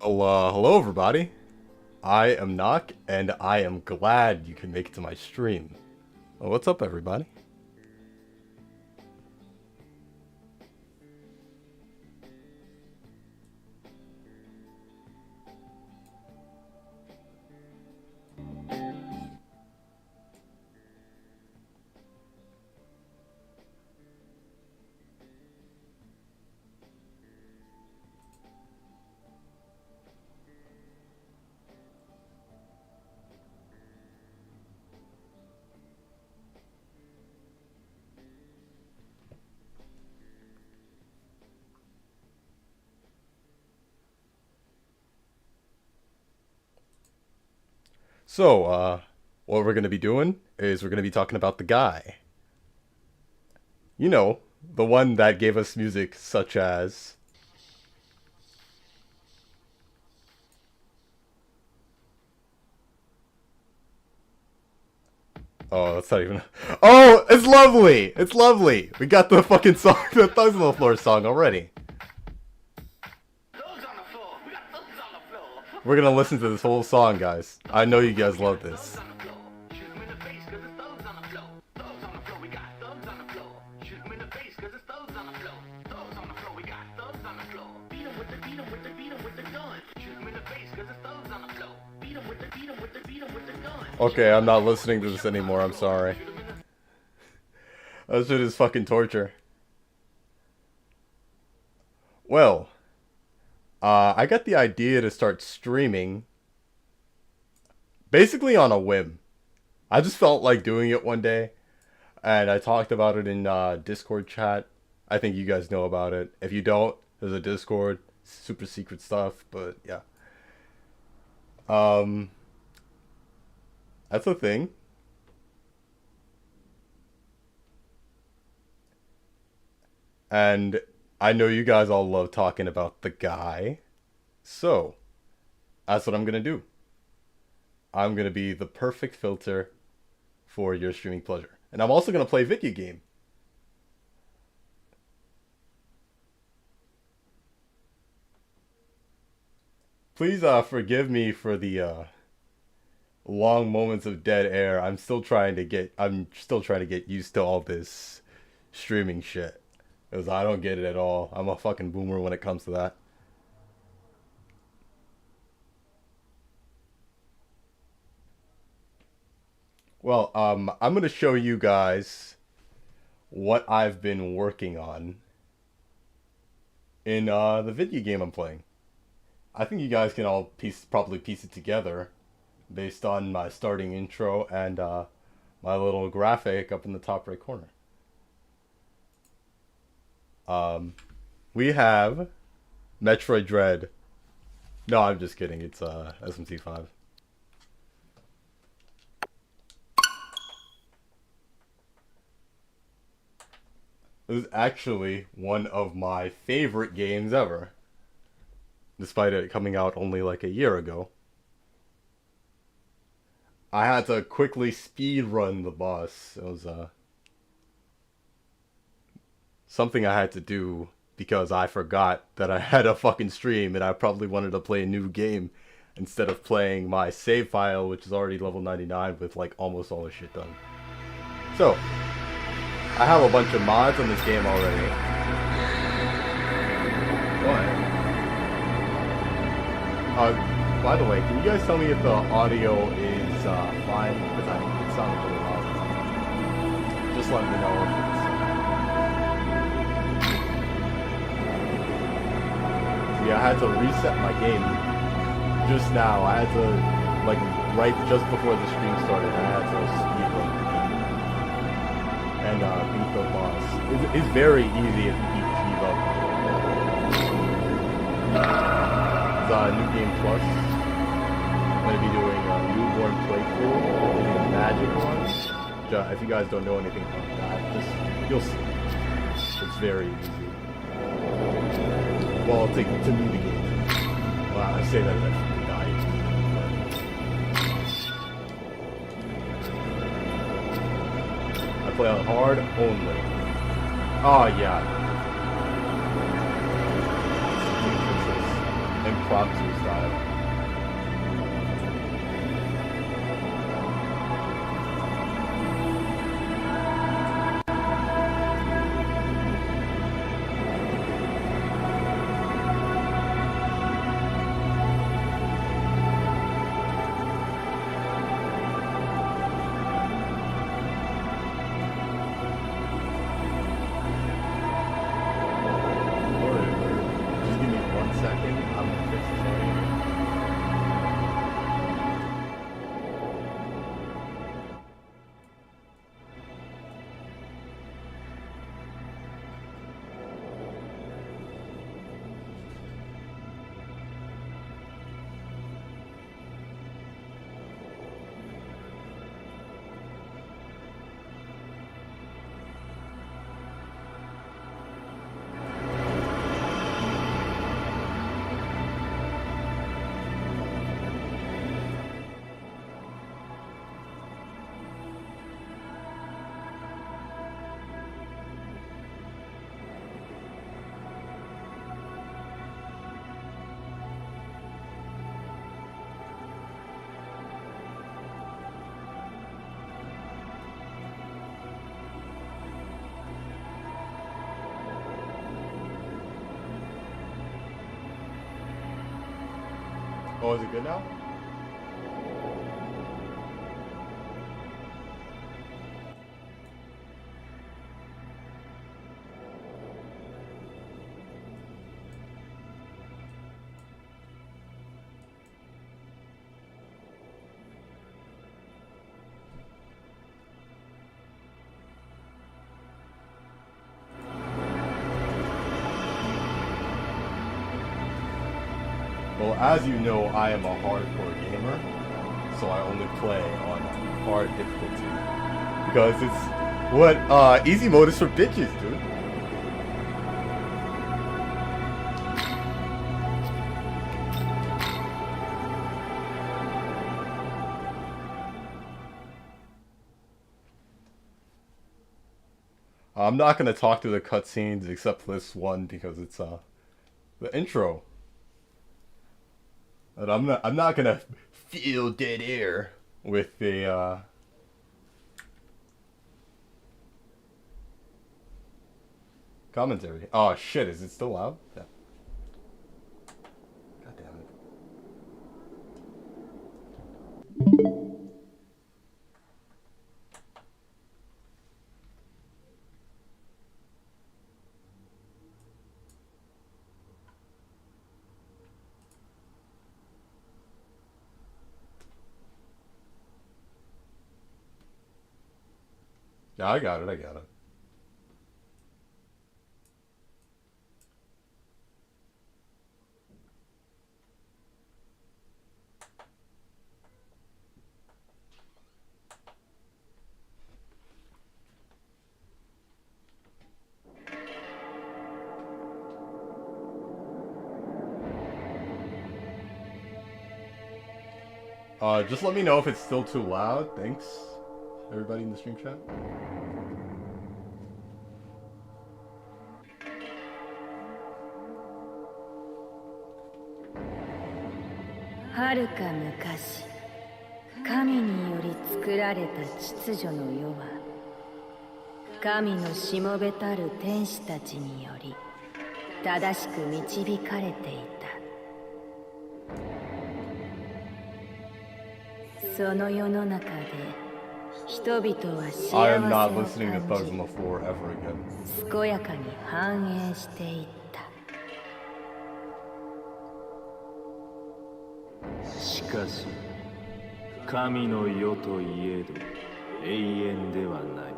Oh, hello everybody. I am Knock, and I am glad you can make it to my stream. Well, what's up, everybody? So, what we're gonna be doing is we're gonna be talking about the guy. You know, the one that gave us music such as... Oh, that's not even... Oh, it's lovely! It's lovely! We got the fucking song, the Thugs on the Floor song already. We're gonna listen to this whole song, guys. I know you guys love this. Okay, I'm not listening to this anymore, I'm sorry. That shit is fucking torture. Well, I got the idea to start streaming basically on a whim. I just felt like doing it one day, and I talked about it in Discord chat. I think you guys know about it. If you don't, there's a Discord, super secret stuff, but yeah. That's a thing. And I know you guys all love talking about the guy. So, that's what I'm gonna do. I'm gonna be the perfect filter for your streaming pleasure. And I'm also gonna play video game. Please forgive me for the long moments of dead air. I'm still trying to get used to all this streaming shit. Because I don't get it at all. I'm a fucking boomer when it comes to that. Well, I'm gonna show you guys what I've been working on in the video game I'm playing. I think you guys can all probably piece it together based on my starting intro and my little graphic up in the top right corner. We have Metroid Dread. No, I'm just kidding. It's SMT5. This is actually one of my favorite games ever, despite it coming out only like a year ago. I had to quickly speed run the boss. It was something I had to do because I forgot that I had a fucking stream and I probably wanted to play a new game instead of playing my save file, which is already level 99 with like almost all the shit done. So, I have a bunch of mods on this game already. By the way, can you guys tell me if the audio is fine? Because it sounds really loud. Just let me know if it's... See, I had to reset my game just now. I had to, like, right just before the stream started, I had to speed run the game and beat the boss. It's very easy if you keep up. It's New Game Plus. I'm going to be doing a newborn playthrough, the magic one. If you guys don't know anything about that, you'll see. It's very easy. Well, to new the game. Well, I say that as I fucking died. I play on hard only. Oh yeah. impromptu style. Oh, is it good now? Well, as you know, I am a hardcore gamer, so I only play on hard difficulty. Because it's what easy mode is for bitches, dude. I'm not gonna talk through the cutscenes except for this one because it's the intro. And I'm not gonna feel dead air with the commentary. Oh shit, is it still loud? Yeah. God damn it. Yeah, I got it. Just let me know if it's still too loud. Thanks, everybody in the stream chat. 遥か昔、神により作られた秩序の世は、神のしもべたる天使たちにより正しく導かれていた。その世の中で人々は幸せを感じ、健やかに繁栄していった。しかし神の世といえど永遠ではない。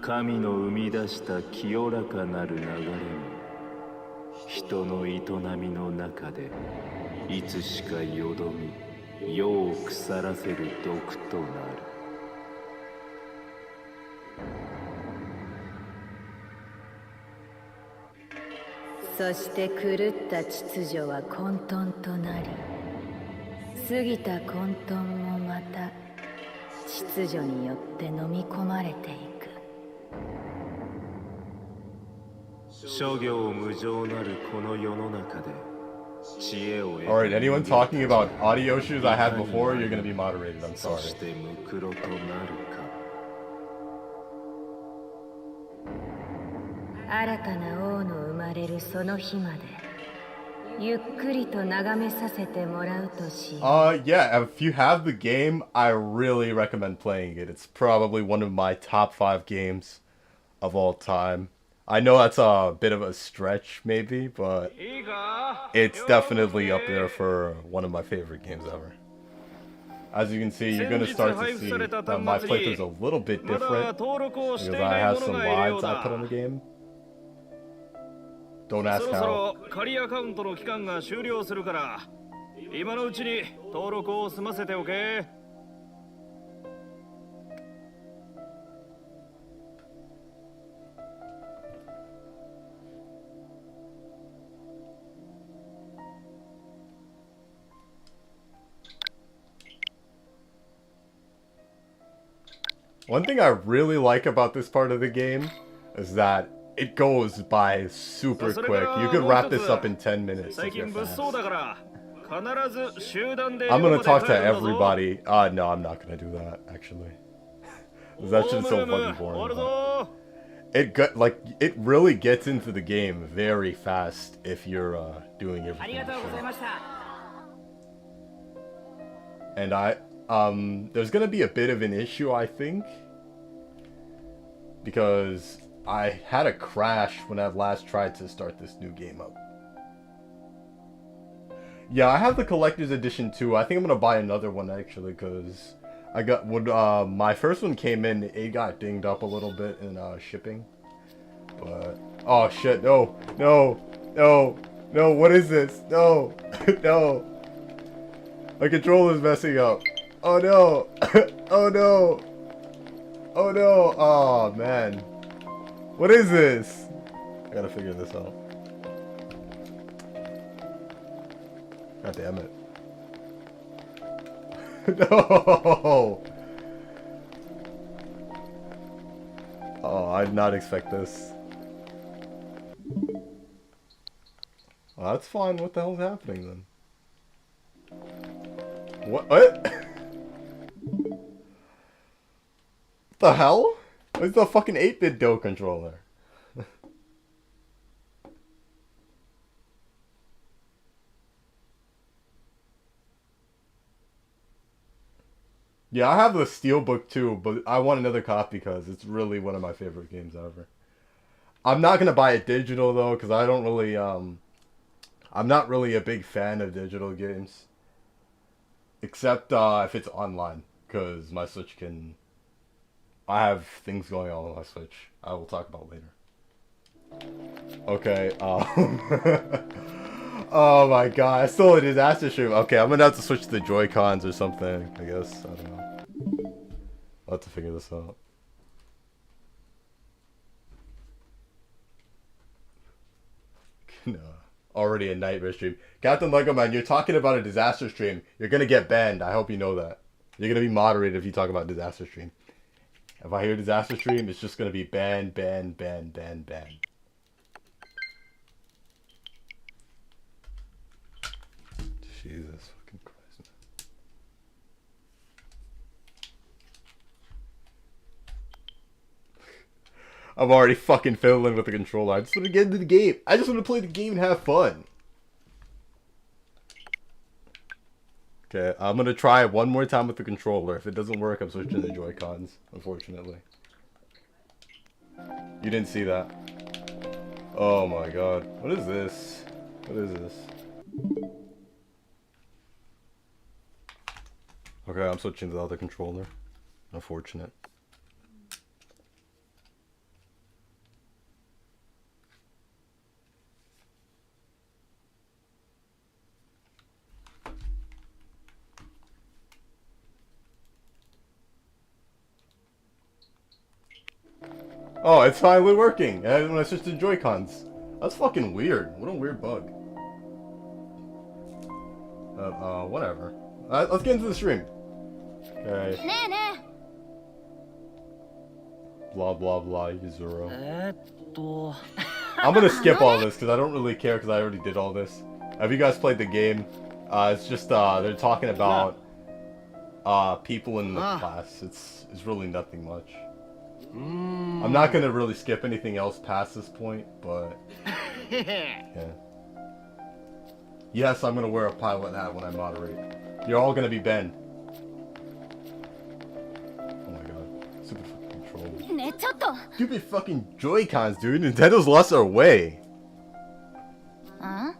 神の生み出した清らかなる流れも人の営みの中でいつしかよどみ世を腐らせる毒となる。そして狂った秩序は混沌となり、過ぎた混沌もまた秩序によって飲み込まれていく。諸行無常なるこの世の中で知恵を得た Alright, anyone talking about audio issues I had before, you're gonna be moderated. I'm そ sorry. してムクロとなるか。新たな王の生まれるその日までゆっくりと眺めさせてもらうとしよう。 Yeah, if you have the game, I really recommend playing it. It's probably one of my top 5 games of all time. I know that's a bit of a stretch, maybe, but it's definitely up there for one of my favorite games ever. As you can see, you're gonna start to see that my playthrough's a little bit different because I have some mods I put on the game. Don't ask そろそ how. ろ仮アカウントの期間が終了するから今のうちに登録を済ませておけ。One thing I really like about this part of the game is that it goes by super quick. You could wrap this up in 10 minutes if you're fast. I'm gonna talk to everybody. No, I'm not gonna do that, actually. That's just so fucking boring. It really gets into the game very fast if you're doing everything. And there's gonna be a bit of an issue, I think, because I had a crash when I last tried to start this new game up. Yeah, I have the collector's edition too. I think I'm gonna buy another one actually, because I got when my first one came in, it got dinged up a little bit in shipping. But oh shit, no, what is this? No, no. My controller's messing up. Oh no! Oh no! Oh no! Oh man. What is this? I gotta figure this out. God damn it. No! Oh, I did not expect this. Well, that's fine. What the hell's happening then? What? What the hell? It's the fucking 8-bit Do controller. Yeah, I have the Steelbook too, but I want another copy because it's really one of my favorite games ever. I'm not gonna buy it digital though, because I don't really I'm not really a big fan of digital games. Except if it's online, because my Switch can... I have things going on with my Switch. I will talk about later. Okay, oh my god, I stole a disaster stream. Okay, I'm gonna have to switch to the Joy-Cons or something, I guess. I don't know. I'll have to figure this out. No. Already a nightmare stream. Captain Lego Man, you're talking about a disaster stream. You're gonna get banned. I hope you know that. You're gonna be moderated if you talk about disaster stream. If I hear disaster stream, it's just gonna be banned, banned, banned, banned, banned. Jesus fucking Christ, man. I'm already fucking fiddling with the controller. I just want to get into the game. I just want to play the game and have fun. Okay, I'm gonna try one more time with the controller. If it doesn't work, I'm switching to the Joy-Cons, unfortunately. You didn't see that. Oh my god. What is this? What is this? Okay, I'm switching to the other controller. Unfortunate. Oh, it's finally working! When I switched to Joy-Cons. That's fucking weird. What a weird bug. Whatever. Let's get into the stream. Okay. Blah blah blah, Yuzuru. I'm gonna skip all this because I don't really care because I already did all this. Have you guys played the game? It's just they're talking about people in the class. It's really nothing much. I'm not gonna really skip anything else past this point, but yeah. Yes, I'm gonna wear a pilot hat when I moderate. You're all gonna be Ben. Oh my god, super fucking controls. Stupid fucking Joy-Cons, dude. Nintendo's lost their way. Huh?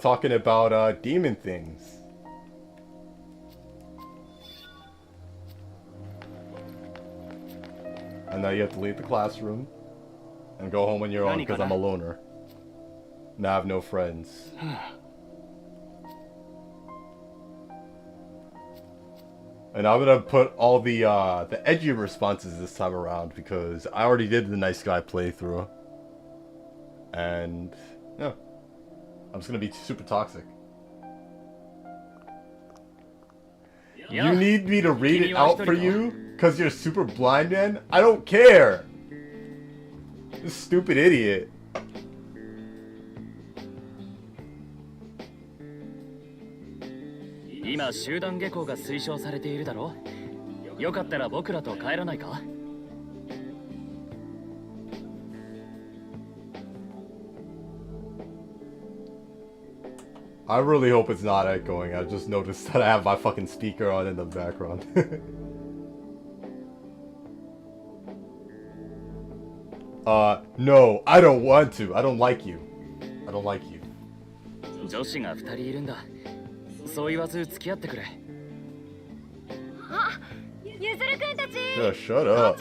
Talking about demon things. And now you have to leave the classroom and go home on your own because I'm a loner. And I have no friends. And I'm gonna put all the edgy responses this time around because I already did the nice guy playthrough. And yeah, I'm just gonna be super toxic. You need me to read it out for you? Cause you're super blind, man? I don't care! This stupid idiot. I really hope it's not echoing. I just noticed that I have my fucking speaker on in the background. No, I don't want to. I don't like you. I don't like you. Yeah, shut up.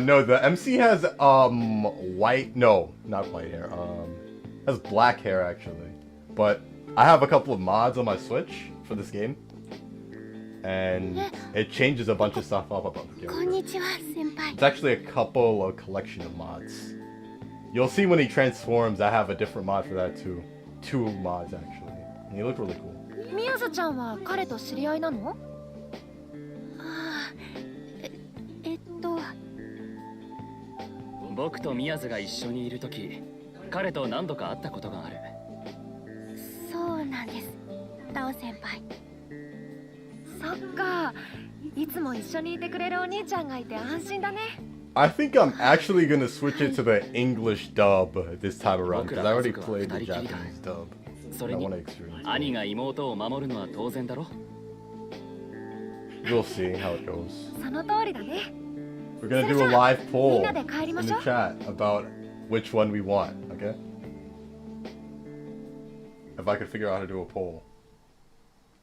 No, the MC has, white, no, not white hair, has black hair, actually. But I have a couple of mods on my Switch for this game. And it changes a bunch of stuff up about the character. It's actually a collection of mods. You'll see when he transforms, I have a different mod for that too. 2 mods actually. And they look really cool. みやざちゃんは彼と知り合いなの？僕と宮津が一緒にいるとき、彼と何度か会ったことがある。そうなんです。ダオ先輩。そっか。いつも一緒にいてくれるお兄ちゃんがいて安心だね。I think I'm actually gonna switch it to the English dub this time around because I already played the Japanese dub. I want to experience. 兄が妹を守るのは当然だろ。We'll see how it goes. その通りだね。We're gonna do a live poll in the chat about which one we want, okay? If I could figure out how to do a poll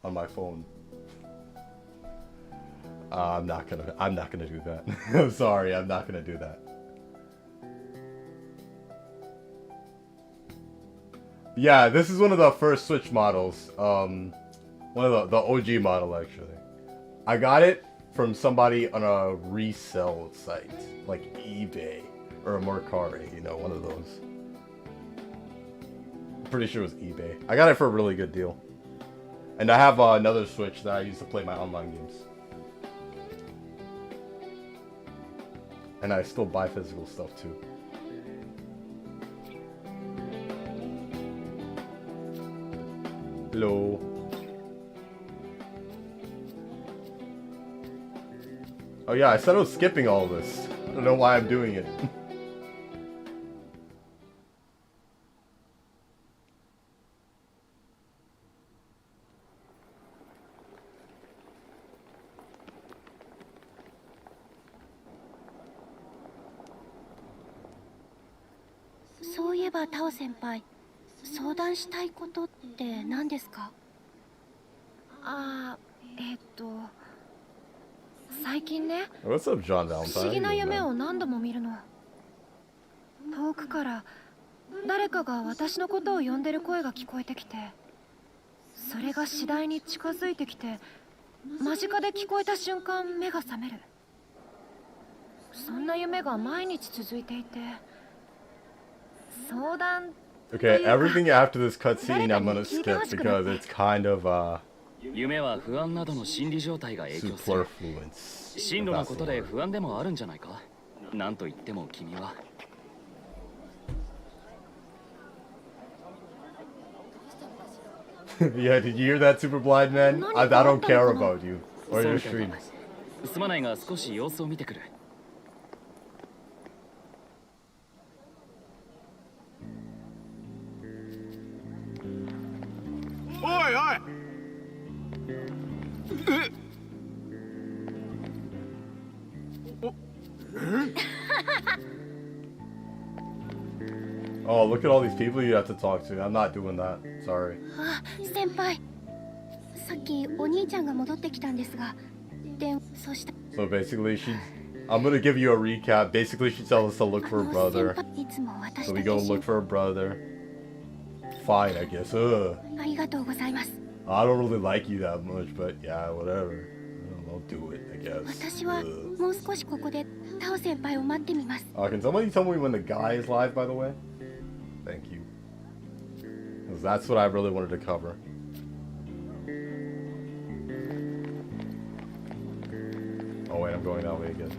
on my phone. I'm not gonna do that. I'm sorry, I'm not gonna do that. Yeah, this is one of the first Switch models. One of the OG model actually. I got it from somebody on a resale site, like eBay or a Mercari, you know, one of those. I'm pretty sure it was eBay. I got it for a really good deal. And I have another Switch that I use to play my online games. And I still buy physical stuff too. Hello. Oh yeah, I said I was skipping all of this. I don't know why I'm doing it.そういえばタオ先輩、相談したいことって何ですか？最近ね、 What's up, John 不 Valentine? 思議な夢を何度も見るの。遠くから誰かが私のことを呼んでる声が聞こえてきて、それが次第に近づいてきて、間近で聞こえた瞬間目が覚める。そんな夢が毎日続いていて、相談。 Okay, everything after this cutscene I'm gonna skip because it's kind of 夢は不安などの心理状態が影響する。 Superfluence. 進路のことで不安でもあるんじゃないか。なんと言っても君は。Yeah, did you hear that, super blind man? I don't care about you or そう your みたいだ。 streams. すまないが少し様子を見てくる。おいおい。Oh, look at all these people you have to talk to. I'm not doing that. Sorry. あ、先輩。さっきお兄ちゃんが戻ってきたんですが、そした So basically, I'm gonna give you a recap. Basically, she tells us to look for a 先 brother. 輩いつも私 So と we 一 go 緒 look for a brother. Fine, I guess. ありがとうございます。 I don't really like you that much, but yeah, whatever. I'll do it, I guess. 私はもう少しここでタオ先輩を待ってみます。 Can somebody tell me when the guy is live, by the way? Thank you. Because that's what I really wanted to cover. Oh wait, I'm going that way again.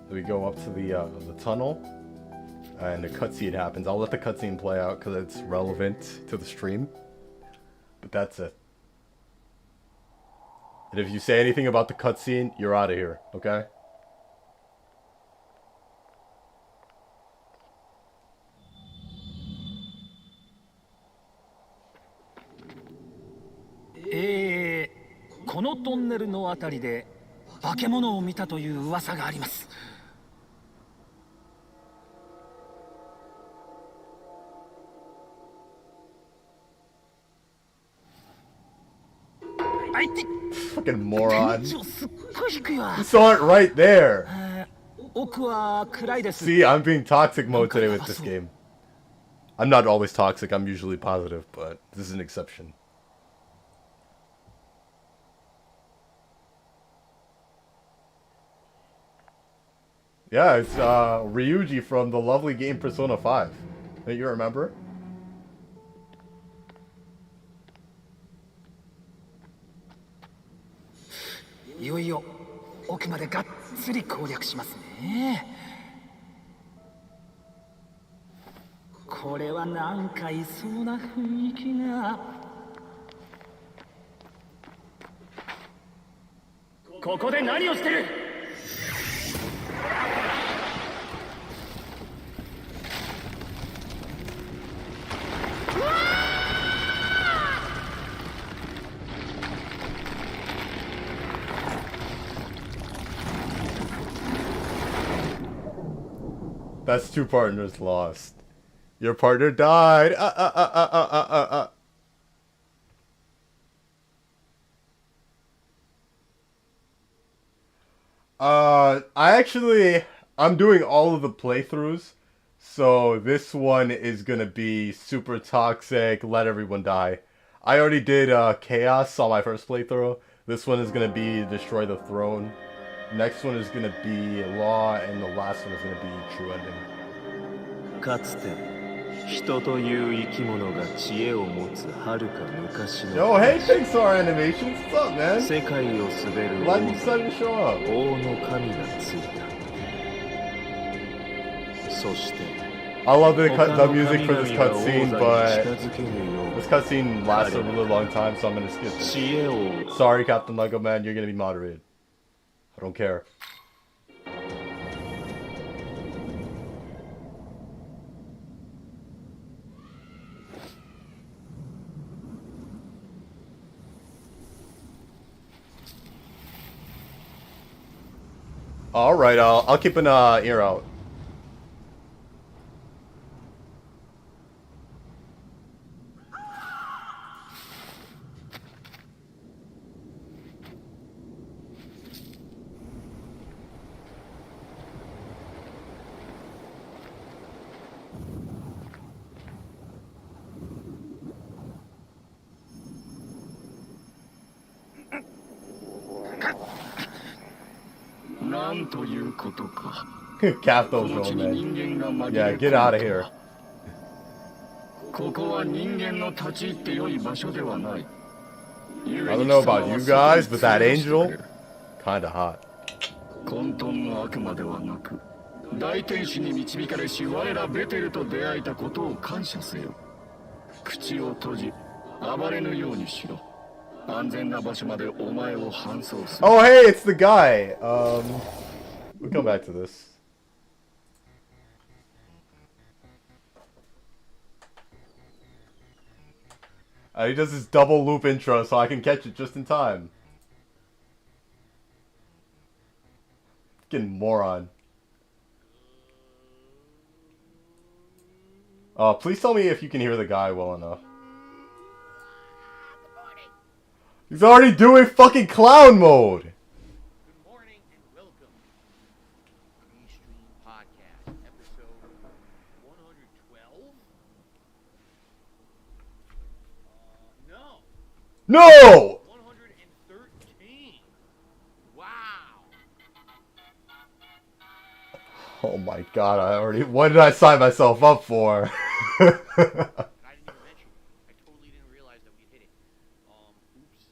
So we go up to the tunnel, and the cutscene happens. I'll let the cutscene play out because it's relevant to the stream. But that's it. And if you say anything about the cutscene, you're out of here, okay? Eh, このトンネルのあたりで化け物を見たという噂があります。あいて Fucking moron. 天井すっごい低いわ。 You saw it right there. 奥は暗いです。 See, I'm being toxic mode today with this game. I'm not always toxic, I'm usually positive, but this is an exception. Yeah, it's Ryuji from the lovely game Persona 5. Don't you remember? いよいよ奥までがっつり攻略しますね。これはなんかいそうな雰囲気が。ここで何をしてる？ That's two partners lost. Your partner died. I'm doing all of the playthroughs, so this one is gonna be super toxic, let everyone die. I already did Chaos on my first playthrough. This one is gonna be Destroy the Throne. Next one is gonna be Law, and the last one is gonna be True Ending. かつて人という生き物が知恵を持つ遥か昔の Yo, hey, Pixar Animations, what's up, man? 世界を滑る Glad you decided to show up. 王の神がついた。そして I love the 他の music 神 for 々 this が王座に cutscene, 近 but づけるよ this う cutscene lasts a really long time, so I'm gonna skip it. 知恵を Sorry, Captain Lego Man, you're gonna be moderated. I don't care. All right, I'll keep an ear out. なんということか。 Cathos roll, man. Yeah, get out of here. ここは人間の立ち入って良い場所ではない。 I don't know about you guys, but that angel, kinda hot. 混沌の悪魔ではなく、大天使に導かれし我らベテルと出会えたことを感謝せよ。口を閉じ、暴れぬようにしろ。安全な場所までお前を搬送する。 Oh, hey, it's the guy. We'll come back to this. He does this double loop intro so I can catch it just in time. Fucking moron. Please tell me if you can hear the guy well enough. He's already doing fucking clown mode! Good morning and welcome to Restream Podcast, episode 112? No! No! 113! Wow! Oh my god, what did I sign myself up for? I didn't even mention it. I totally didn't realize that we'd hit it. Oops,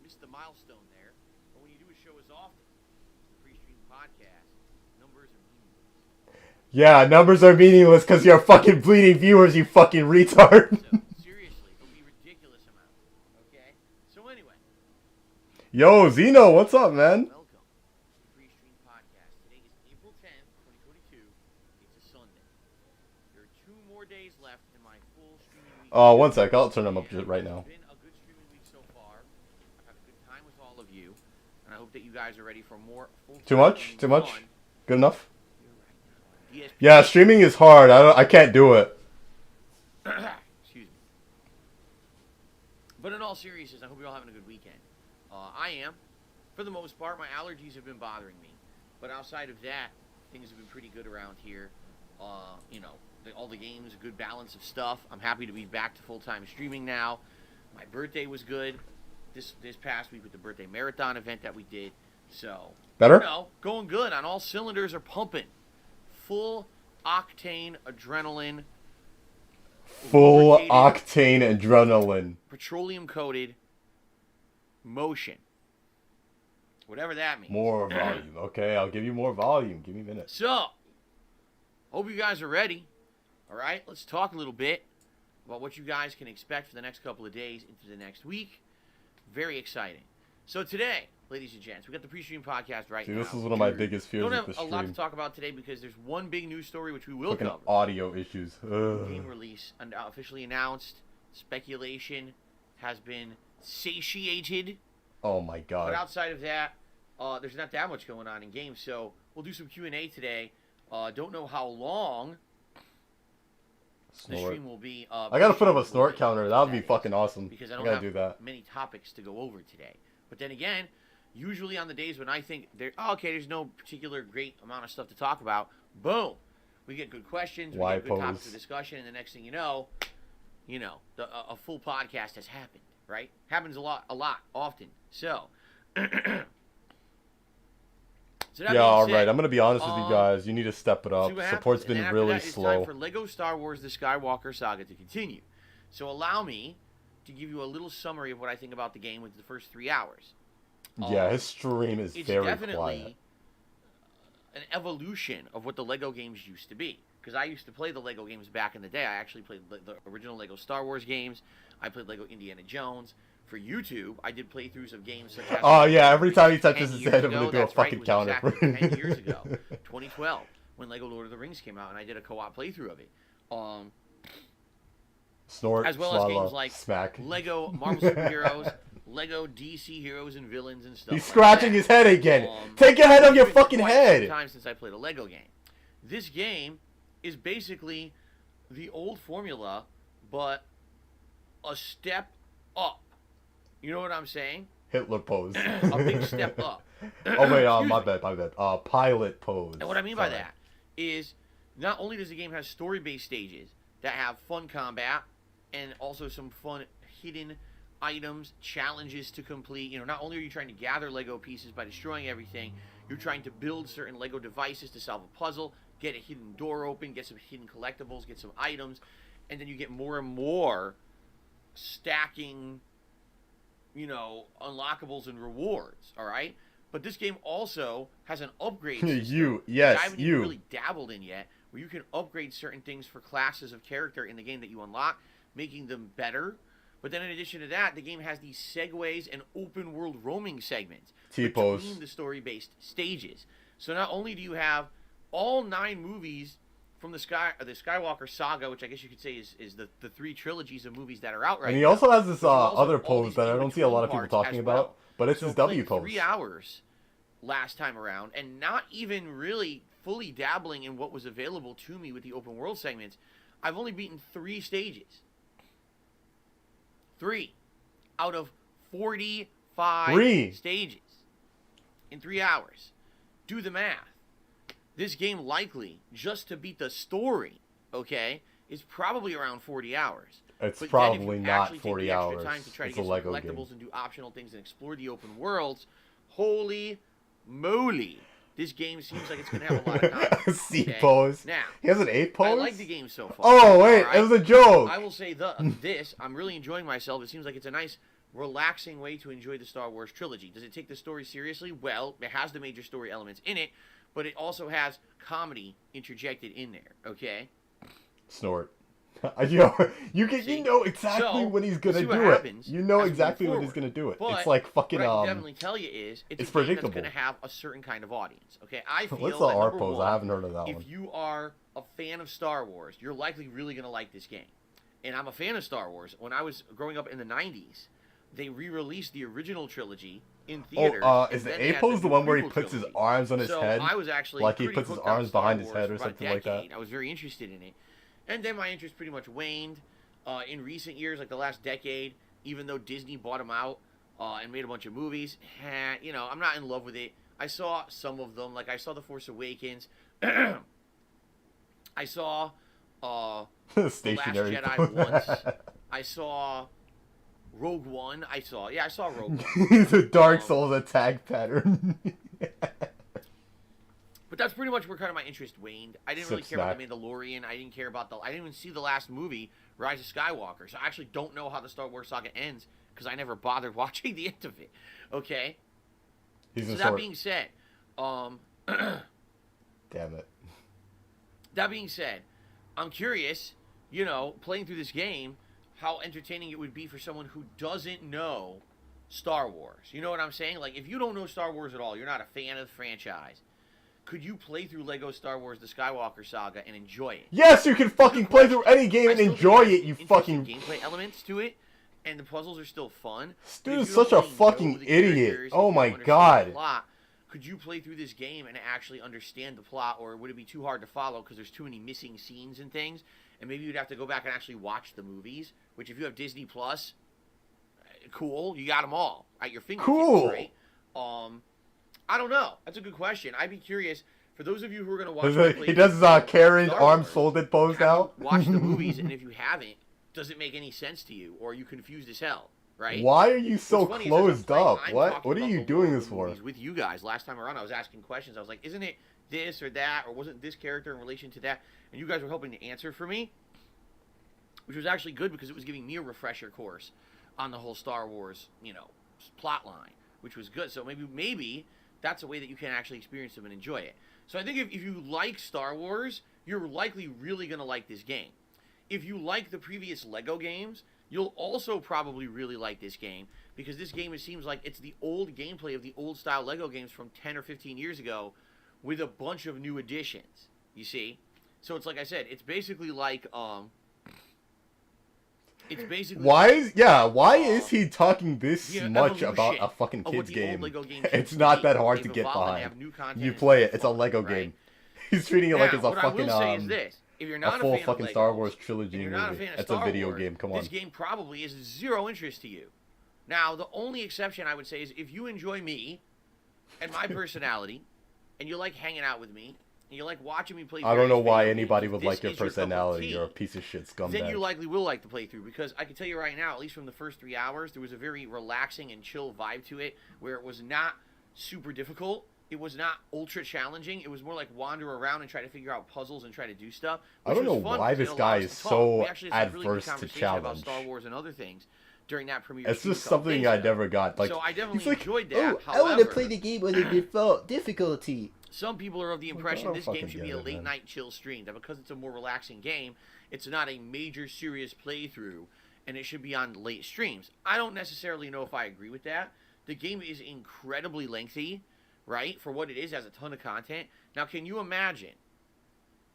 missed the milestone there. But when you do a show as often, it's the Restream Podcast, numbers are meaningless. Yeah, numbers are meaningless because you're fucking bleeding viewers, you fucking retard. So, seriously, it'll be ridiculous amount. Okay? So anyway. Yo, Zeno, what's up, man? Welcome to the Restream Podcast. Today is April 10th, 2022. It's a Sunday. There are 2 more days left in my full streaming week. Oh, one sec, I'll turn them up right now. It's been a good streaming week so far. I've had a good time with all of you, and I hope that you guys are ready for more full. Too much? Too much? fun. Good enough? ESPN. Yeah, streaming is hard. I can't do it. Excuse me. But in all seriousness, I hope you're all having a good weekend. I am. For the most part, my allergies have been bothering me. But outside of that, things have been pretty good around here. You know, all the games, a good balance of stuff. I'm happy to be back to full-time streaming now. My birthday was good this past week with the birthday marathon event that we did. So, Better? you know, going good. On all cylinders are pumping. Full octane adrenaline. Full lubricated, octane adrenaline. petroleum coated motion. Whatever that means. More volume. Okay, I'll give you more volume. Give me a minute. So, hope you guys are ready. All right, let's talk a little bit about what you guys can expect for the next couple of days into the next week. Very exciting. So today, ladies and gents, we got the pre-stream podcast right See, now. this is one of my biggest fears Don't with have the a lot to stream. talk about today because there's one big news story which we will Fucking cover. audio issues. Ugh. Game release officially announced. Speculation has been satiated. Oh my But god. outside of that, there's not that much going on in games. So we'll do some Q&A today. Don't know how long the Snort. stream will be. I gotta put up a snort counter. That would be fucking awesome. Because I I don't gotta have do that. many topics to go over today. But then again, usually on the days when I think there's no particular great amount of stuff to talk about, boom, we get good questions, we Why get good topics pose? of discussion, and the next thing you know, a full podcast has happened. Right? Happens a lot, often. So. So that Yeah, being alright. said, I'm gonna be honest with you guys. You need to step it see up. what happens. Support's And been then after really that, it's slow. time for Lego Star Wars: The Skywalker Saga to continue. So allow me to give you a little summary of what I think about the game with the first 3 hours. Yeah, his stream is It's very definitely quiet. an evolution of what the Lego games used to be. Because I used to play the Lego games back in the day. I actually played the original Lego Star Wars games. I played Lego Indiana Jones. For YouTube, I did playthroughs of games such as... Oh yeah, every time he touches 10 his years head, I'm ago, gonna do a that's right, fucking it was counter. exactly 10 years ago, 2012, when Lego Lord of the Rings came out, and I did a co-op playthrough of it. Snort, As well as swallow, games like smack. Lego Marvel Superheroes, Lego DC Heroes and Villains and stuff. He's like scratching that. his head again. Take your head off your It's been fucking quite head. some time since I played a Lego game. This game is basically the old formula, but a step up. You know what I'm saying? Hitler pose. A big step up. Oh wait, Excuse my me. bad. Pilot pose. And what I mean by Sorry. that is not only does the game have story-based stages that have fun combat and also some fun hidden items, challenges to complete. You know, not only are you trying to gather Lego pieces by destroying everything, You're trying to build certain Lego devices to solve a puzzle, get a hidden door open, get some hidden collectibles, get some items, and then you get more and more stacking, unlockables and rewards, all right? But this game also has an upgrade system, which I haven't even really dabbled in yet, where you can upgrade certain things for classes of character in the game that you unlock, making them better. But then in addition to that, the game has these segues and open world roaming segments between the story-based stages. So not only do you have all 9 movies from the Skywalker saga, which I guess you could say is the 3 trilogies of movies that are out right now. And he also has this other pose that I don't see a lot of people talking about, but it's his W pose. 3 hours last time around, and not even really fully dabbling in what was available to me with the open world segments, I've only beaten 3 stages. 3 out of 45 stages in 3 hours. Do the math. This game likely, just to beat the story, okay, is probably around 40 hours. It's but probably then if you not actually 40 take the hours. extra time to try It's to a get Lego some collectibles game. and do optional things and explore the open worlds, holy moly. This game seems like it's going to have a lot of content. C okay? pose. Now, he has an 8 pose? I like the game so far. Oh, wait, right? it was a joke. I will say this. I'm really enjoying myself. It seems like it's a nice, relaxing way to enjoy the Star Wars trilogy. Does it take the story seriously? Well, it has the major story elements in it, but it also has comedy interjected in there, okay? Snort. You know exactly when he's gonna do it. You know exactly when he's gonna do it. But it's like fucking what I can definitely tell you is it's a game that's gonna have a certain kind of audience. Okay, I feel What's the that R number pose? one, I haven't heard of that one. if you are a fan of Star Wars, you're likely really gonna like this game. And I'm a fan of Star Wars. When I was growing up in the '90s, they re-released the original trilogy in theaters. Is the A pose the one where he puts his arms on his head? I was actually like he puts his arms behind his head or something like that. I was very interested in it, and then my interest pretty much waned. In recent years, like the last decade, even though Disney bought them out and made a bunch of movies, I'm not in love with it. I saw some of them, like I saw The Force Awakens. I saw The Last Jedi once. I saw Rogue One. I saw Rogue One. The Dark Souls attack pattern. But that's pretty much where kind of my interest waned. I didn't really care about The Mandalorian. I didn't care about I didn't even see the last movie, Rise of Skywalker. So I actually don't know how the Star Wars saga ends because I never bothered watching the end of it. Okay? So that being said, damn it. That being said, I'm curious, playing through this game, how entertaining it would be for someone who doesn't know Star Wars. You know what I'm saying? Like, if you don't know Star Wars at all, you're not a fan of the franchise, could you play through Lego Star Wars The Skywalker Saga and enjoy it? Yes, you can fucking play through any game and enjoy it, you fucking... gameplay elements to it, and the puzzles are still fun. Dude is such a fucking idiot. Oh my god. Could you play through this game and actually understand the plot, or would it be too hard to follow because there's too many missing scenes and things, and maybe you'd have to go back and actually watch the movies, which if you have Disney Plus, cool, you got them all at your fingertips, right? I don't know. That's a good question. I'd be curious. For those of you who are going to watch... He does Karen's arms folded pose now? Watch the movies, and if you haven't, does it make any sense to you? Or are you confused as hell, right? Why are you so closed up? What are you doing this for? With you guys, last time around, I was asking questions. I was like, isn't it this or that? Or wasn't this character in relation to that? And you guys were helping to answer for me, which was actually good because it was giving me a refresher course on the whole Star Wars, plot line, which was good. So maybe that's a way that you can actually experience them and enjoy it. So I think if you like Star Wars, you're likely really going to like this game. If you like the previous Lego games, you'll also probably really like this game, because this game, it seems like it's the old gameplay of the old style Lego games from 10 or 15 years ago with a bunch of new additions, you see? So it's like I said, it's basically like, why is he talking this much about a fucking kid's game? It's not that hard to get behind. You play it. It's a Lego game. He's treating it like it's a fucking if you're not a full fan fucking of Legos, Star Wars trilogy movie. It's a video Wars, game. Come on. This game probably is zero interest to you. Now, the only exception I would say is if you enjoy me and my personality, and you like hanging out with me, and you like watching me play. I don't know why anybody would like your personality. You're a piece of shit scumbag. Then you likely will like the playthrough, because I can tell you right now, at least from the first 3 hours, there was a very relaxing and chill vibe to it, where it was not super difficult. It was not ultra challenging. It was more like wander around and try to figure out puzzles and try to do stuff. I don't know why this guy is so adverse to challenge. About Star Wars and other things during that premiere. It's just something I never got. Like, so I definitely like, enjoyed that. Oh, I want to play the game on the default difficulty. Some people are of the impression this game should be a man. late night chill stream. That because it's a more relaxing game, it's not a major serious playthrough, and it should be on late streams. I don't necessarily know if I agree with that. The game is incredibly lengthy, right? For what it is, it has a ton of content. Now, can you imagine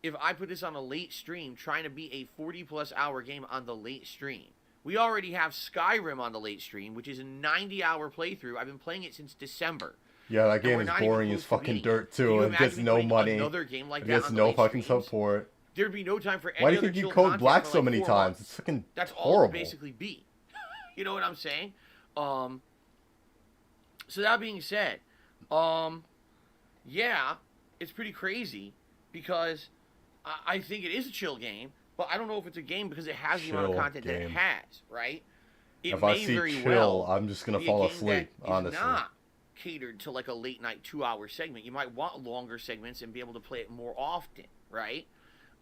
if I put this on a late stream trying to be a 40-plus hour game on the late stream? We already have Skyrim on the late stream, which is a 90-hour playthrough. I've been playing it since December. Yeah, that game is boring as fucking dirt, too. It gets no money. It gets no fucking support. There'd be no time for any Why do you think you code black so many times? It's fucking horrible. That's all it basically be. You know what I'm saying? So that being said, yeah, it's pretty crazy because I think it is a chill game, but I don't know if it's a game because it has the amount of content that it has, right? If I see chill, I'm just gonna fall asleep, honestly. Not catered to like a late night 2-hour segment. You might want longer segments and be able to play it more often, right?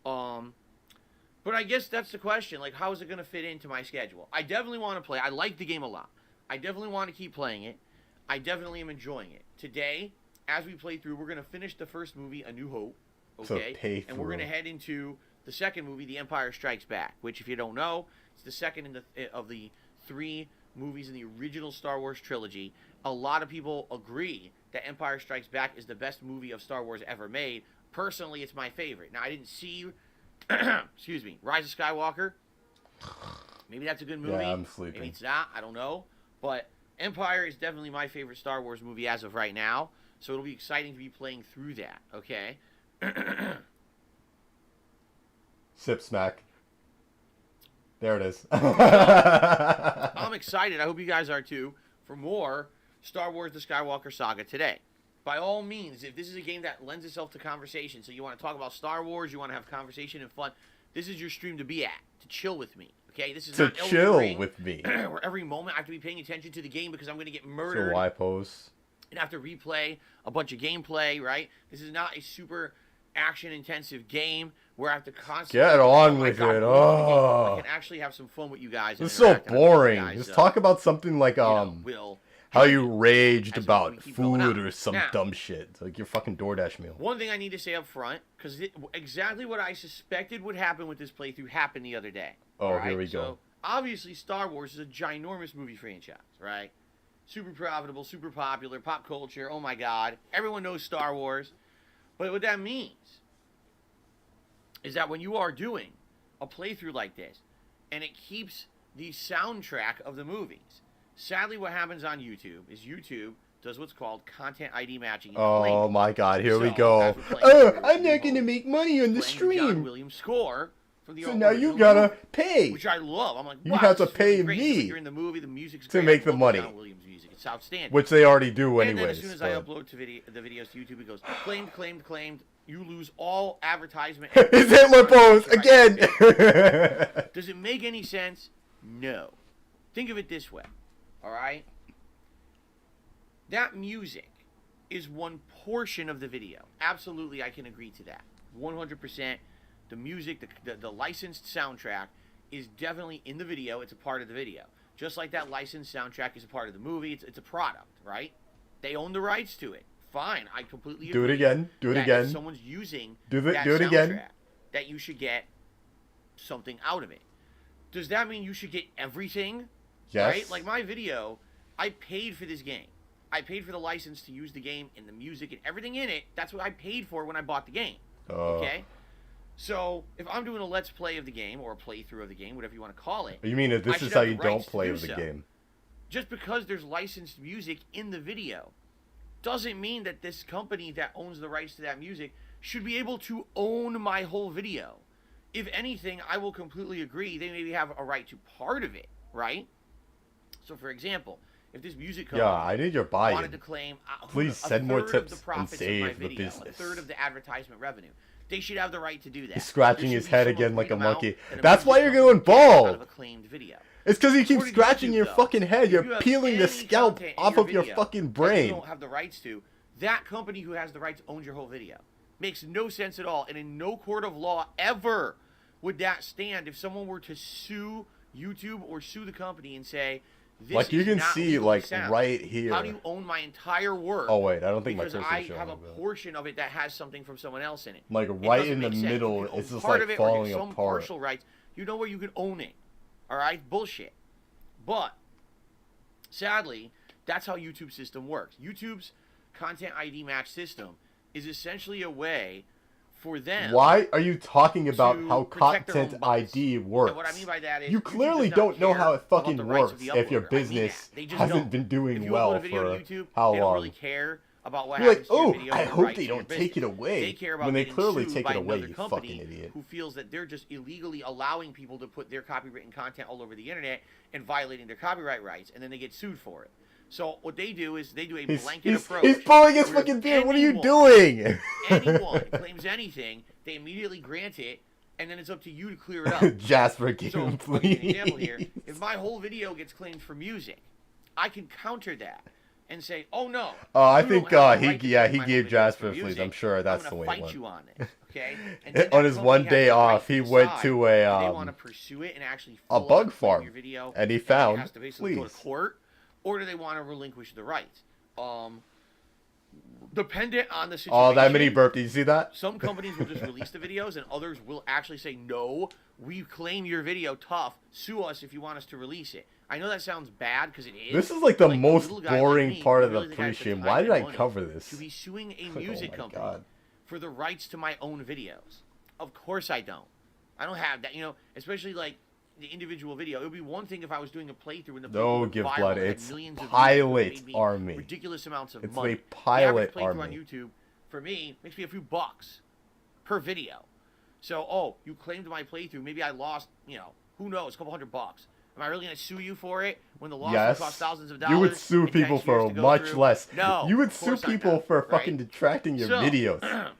But I guess that's the question. Like, how is it going to fit into my schedule? I definitely want to play. I like the game a lot. I definitely want to keep playing it. I definitely am enjoying it. Today, as we play through, we're going to finish the first movie, A New Hope. Okay? And we're going to head into the second movie, The Empire Strikes Back, which, if you don't know, it's the second of the 3 movies in the original Star Wars trilogy. A lot of people agree that Empire Strikes Back is the best movie of Star Wars ever made. Personally, it's my favorite. Now, I didn't see, excuse me, Rise of Skywalker. Maybe that's a good movie. Yeah, I'm sleeping. Maybe it's not. I don't know. But Empire is definitely my favorite Star Wars movie as of right now. So it'll be exciting to be playing through that. Okay? Sip smack. There it is. I'm excited. I hope you guys are too. For more Star Wars The Skywalker Saga today. By all means, if this is a game that lends itself to conversation, so you want to talk about Star Wars, you want to have conversation and fun, this is your stream to be at, to chill with me. Okay, this is to not chill Ring, with me. where every moment I have to be paying attention to the game because I'm going to get murdered. So why post? And have to replay a bunch of gameplay, right? This is not a super action-intensive game where I have to constantly get on with it. Oh, I can actually have some fun with you guys. It's so boring. Just talk about something like how you raged about food or some dumb shit. It's like your fucking DoorDash meal. One thing I need to say up front, because exactly what I suspected would happen with this playthrough happened the other day. Oh, right? here we go. So, obviously, Star Wars is a ginormous movie franchise, right? Super profitable, super popular, pop culture. Oh my God. Everyone knows Star Wars. But what that means is that when you are doing a playthrough like this, and it keeps the soundtrack of the movies, sadly what happens on YouTube is YouTube does what's called content ID matching. Oh my God, here we go. Oh, I'm not going to make money on the stream. John Williams score from the so now you gotta pay. Which I love. I'm like, wow, you have to pay really me during the movie, the music's to make the money. John Williams music. It's outstanding. Which they already do anyways. And then as soon as I upload to the videos to YouTube, it goes, claimed. You lose all advertisement. It's Hitler pose again. Does it make any sense? No. Think of it this way. All right? That music is one portion of the video. Absolutely, I can agree to that. 100%. The music, the licensed soundtrack is definitely in the video. It's a part of the video. Just like that licensed soundtrack is a part of the movie. It's a product, right? They own the rights to it. Fine, I completely agree. Do it again. Do it again. If someone's using do it soundtrack, again. That you should get something out of it. Does that mean you should get everything? Yes. Right? Like my video, I paid for this game. I paid for the license to use the game and the music and everything in it. That's what I paid for when I bought the game. Okay? So, if I'm doing a let's play of the game, or a playthrough of the game, whatever you want to call it. You mean that this is how you don't play with the game? Just because there's licensed music in the video doesn't mean that this company that owns the rights to that music should be able to own my whole video. If anything, I will completely agree. They maybe have a right to part of it, right? So, for example, if this music company I need your buy-in. wanted to claim please send more tips and save the business. A third of the advertisement revenue. They should have the right to do that. He's scratching his head again like a monkey. That's why you're going bald. It's because you keep scratching your fucking head. You're peeling the scalp off of your fucking brain. You don't have the rights to. that company who has the rights owns your whole video. Makes no sense at all. And in no court of law ever would that stand if someone were to sue YouTube or sue the company and say, this Like you is can not see, legally like sound. right here. How do you own my entire work? Oh wait, I don't think my because cursor's I showing have a it. portion of it that has something from someone else in it. Like It right doesn't in the make sense. middle, You can it's own just part like of it or falling some apart. partial rights. You know where you can own it. All right, bullshit. But sadly, that's how YouTube's system works. YouTube's content ID match system is essentially a way for them. Why are you talking about to how protect their own content butts. ID works? And what I mean by that is you YouTube clearly does not don't know care how it about fucking the rights of works the if your uploader. I mean business that. They just hasn't don't. been doing If you well upload a video for to YouTube, how they don't long. really care about what You're like, happens to your oh, video I and the hope rights they to your don't take it business. away. They care about When they getting clearly sued take by it away, another you company fucking idiot. who feels that they're just illegally allowing people to put their copywritten content all over the internet and violating their copyright rights, and then they get sued for it. So what they do is they do a blanket approach. He's pulling his where fucking if beard. What are you anyone- doing? Anyone claims anything, they immediately grant it, and then it's up to you to clear it up. Jasper, give So, him, I'll give you please. an example here. If my whole video gets claimed for music, I can counter that and say, "Oh no." I you think don't have the he right to yeah claim he my whole gave videos Jasper for please. music. I'm sure that's I'm the gonna way it fight went. you on this, okay? And then On that his company one has day the right off, he to went decide to if a they want to pursue it and actually a full bug on claim farm, your video, and he it found, has to basically go to please. court, or do they want to relinquish the rights? Dependent on the situation. Oh, that mini burp. Did you see that? Some companies will just release the videos, and others will actually say, no, we claim your video, tough, sue us if you want us to release it. I know that sounds bad, because it is. This is like the Like, a most little guy like boring me part who of the really think I have pre-stream. such Why did high I money cover this? to be suing a Oh music my company God. for the rights to my own videos? Of course I don't. I don't have that, especially like the individual video. It would be one thing if I was doing a playthrough and the playthrough No, went give viral blood. and had It's millions of views pilot and made me army. ridiculous amounts of It's money. a pilot the average playthrough army. on YouTube for me makes me a few bucks per video. So, you claimed my playthrough. Maybe I lost, who knows, a couple $100. Am I really going to sue you for it when the lawsuit Yes. costs thousands of dollars? You would sue and people 10 years for to go much through? less. No. You would of sue course I'm people not, for right? fucking detracting your So, videos.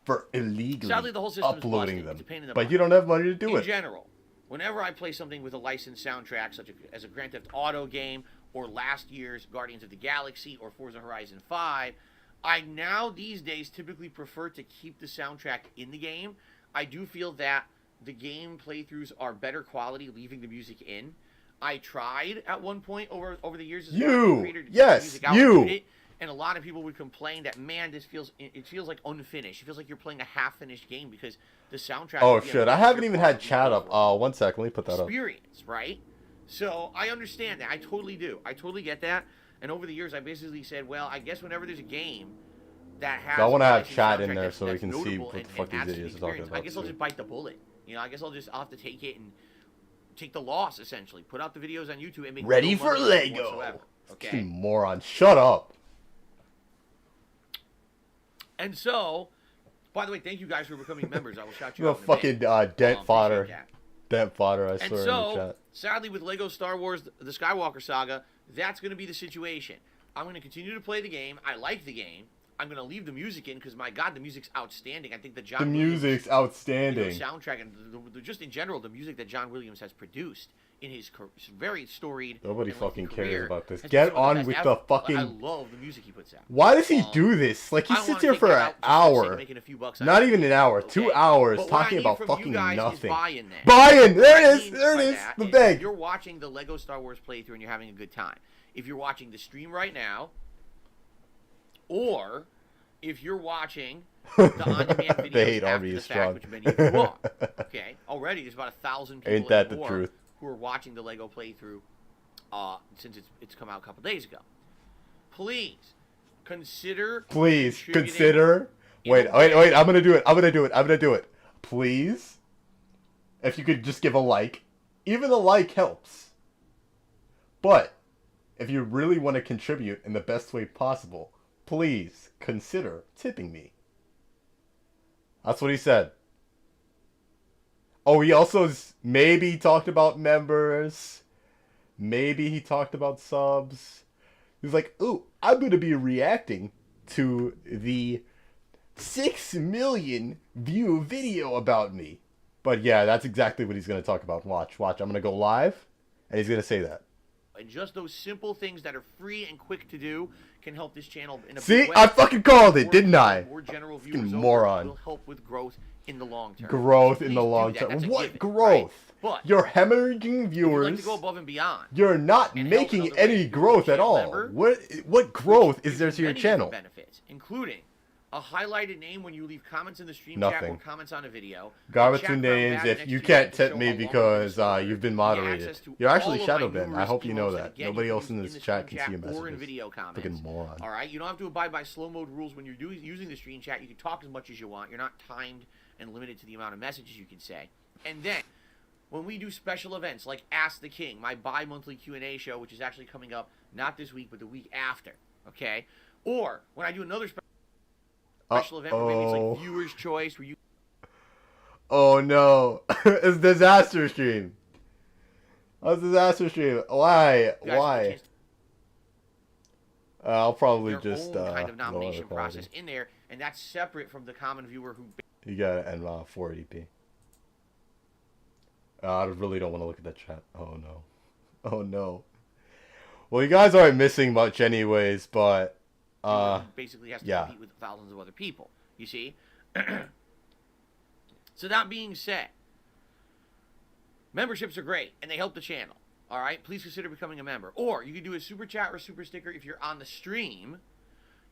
For illegally sadly, the whole system's uploading busted. them. It's a pain in the But butt. you don't have money to do In it. general, whenever I play something with a licensed soundtrack, such as a Grand Theft Auto game, or last year's Guardians of the Galaxy, or Forza Horizon 5, I now, these days, typically prefer to keep the soundtrack in the game. I do feel that the game playthroughs are better quality leaving the music in. I tried at one point over the years as a content creator to take the music out and mute it, and a lot of people would complain that, man, it feels like unfinished. It feels like you're playing a half-finished game because the soundtrack. Oh would be shit! a I haven't major even part had of the chat up. overall One sec. Let me put that up. experience, right? So I understand that. I totally do. I totally get that. And over the years, I basically said, well, I guess whenever there's a game that has, I wanna a have licensed chat in soundtrack there that's- so we that's can see notable what the and fuck these adds to the idiots are talking experience, about I guess I'll too. just bite the bullet. I guess I'll have to take it and take the loss, essentially. Put out the videos on YouTube and make Ready no for money Lego. whatsoever. Okay. Fucking moron. Shut up. And so, by the way, thank you guys for becoming members. I will shout you The out in a bit. fucking dent fodder. Appreciate that. Dent fodder. I And swear in the so, chat. sadly, with Lego Star Wars, the Skywalker Saga, that's going to be the situation. I'm going to continue to play the game. I like the game. I'm going to leave the music in because, my God, the music's outstanding. I think the John The Williams, music's outstanding. soundtrack and just in general, the music that John Williams has produced in his very storied. Nobody and lengthy fucking cares career about this. has Get been some of on best with ever. the fucking. I love the music he puts out. Why does he Um, do this? Like he I don't sits wanna here take for that an out just for the sake of hour. making a few bucks Not on even it, an hour. okay? 2 hours But what I talking need about from fucking you guys nothing. Is buy-in then. Buy-in. There What I it is. mean There it by is. that The is bag. If you're watching the Lego Star Wars playthrough and you're having a good time, if you're watching the stream right now, or if you're watching the on-demand videos The hate after army the is fact, strong. which many of you are, okay? Already, there's about 1,000 people Ain't that and the more truth? who are watching the Lego playthrough since it's come out a couple days ago. Please consider. Please contributing consider. in Wait, a wait, way- wait. I'm gonna do it. I'm gonna do it. I'm gonna do it. Please. If you could just give a like. Even a like helps. But if you really want to contribute in the best way possible, please consider tipping me. That's what he said. Oh, he also maybe talked about members. Maybe he talked about subs. He's like, ooh, I'm going to be reacting to the 6 million view video about me. But yeah, that's exactly what he's going to talk about. Watch. I'm going to go live, and he's going to say that. And just those simple things that are free and quick to do can help this channel in a See, big way. I fucking called it, didn't I? More general Fucking viewers moron. will help with growth in the long term. Growth So in the please do long that. term. That's a What given, growth? right? But You're hemorrhaging if you'd like viewers. to go above and beyond, You're not and help making in other ways, any you're a growth at channel all. member, What growth which is there gives to you your many channel? different benefits, including a highlighted name when you leave comments in the stream Nothing. chat or comments on a video. Garbage chat and found names value if next you to can't to tip show me how long because you've been you've been the moderated. access to You're actually all of shadow my banned. I numerous hope you know emotes that. again, Nobody you else can in use this the chat stream can see your chat or in messages. video comments. Fucking moron. All right, you don't have to abide by slow mode rules when you're using the stream chat. You can talk as much as you want. You're not timed and limited to the amount of messages you can say. And then, when we do special events like Ask the King, my bi-monthly Q&A show, which is actually coming up not this week but the week after, okay? Or when I do another special event where maybe it's like viewer's choice, where you Oh no. It's disaster stream. It's disaster stream. Why? guys get a Why? chance to I'll probably their just own kind of lower the nomination quality. process in there, and that's separate from the common viewer who You got it, and 480p. I really don't want to look at that chat. Oh no. Oh no. Well, you guys aren't missing much anyways, but basically has to yeah. compete with thousands of other people. You see? So that being said, memberships are great, and they help the channel. All right? Please consider becoming a member. Or you can do a super chat or super sticker if you're on the stream.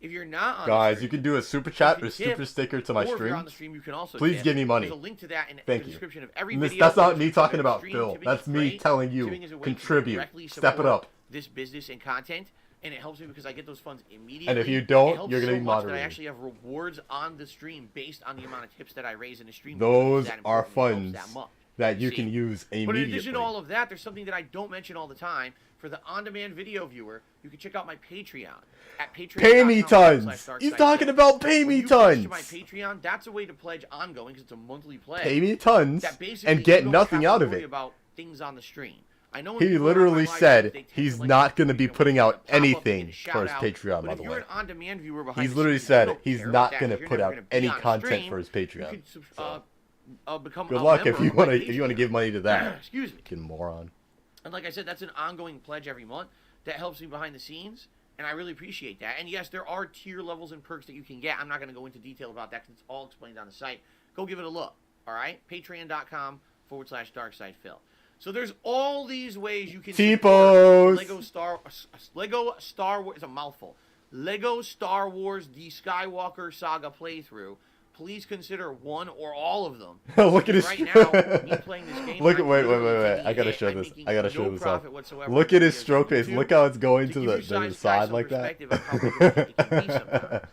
If you're not on guys, the stream, you can do a super chat you or can tip, super sticker to my or if you're on stream. the stream, you can also Please tip. give me money. There's a link to that in Thank the you. description of every And video. that's not me Description of talking every about stream. Phil. Tipping That's is me great. telling you. Tipping is a way to Contribute. directly Step it support up. this business and content, and it helps me because I get those funds immediately. And if you It don't, helps you're so gonna be much that moderated. I actually have rewards on the stream based on the amount of tips that I raise in the stream. Those That are important. It helps funds that much. that you See? can use But in immediately. addition to all of that, there's something that I don't mention all the time. For the on-demand video viewer, you can check out my Patreon at Patreon. Pay me tons. He's talking about pay me tons. To my Patreon, that's a way to pledge ongoing because it's a monthly pledge. Pay me tons That basically and get you don't nothing have to out of worry it. About things on the stream. I know when He people are on literally my live said streams, they tend he's to like not to going to be putting out pop up and anything get a for his shout out. Patreon, But by if the you're way. an on-demand viewer behind He's the literally scenes, you said don't he's care not about that going to because put you're out never gonna be any on content stream. for his You Patreon. could become Good a luck if member you of my want to Patreon. give money to that. Excuse me. Fucking moron. And like I said, that's an ongoing pledge every month that helps me behind the scenes, and I really appreciate that. And yes, there are tier levels and perks that you can get. I'm not going to go into detail about that because it's all explained on the site. Go give it a look, all right? Patreon.com/DarkSidePhil. So there's all these ways you can T-pose. Lego Star Wars is a mouthful. Lego Star Wars The Skywalker Saga playthrough. Please consider one or all of them. Look at his. Right now, me playing this game, Look at I'm wait. literally I gotta taking show it. I'm this. making I gotta no show this off. profit whatsoever Look from at his videos stroke on face. YouTube. Look how it's going To to give you the guys side some like that. perspective of how good it can be sometimes.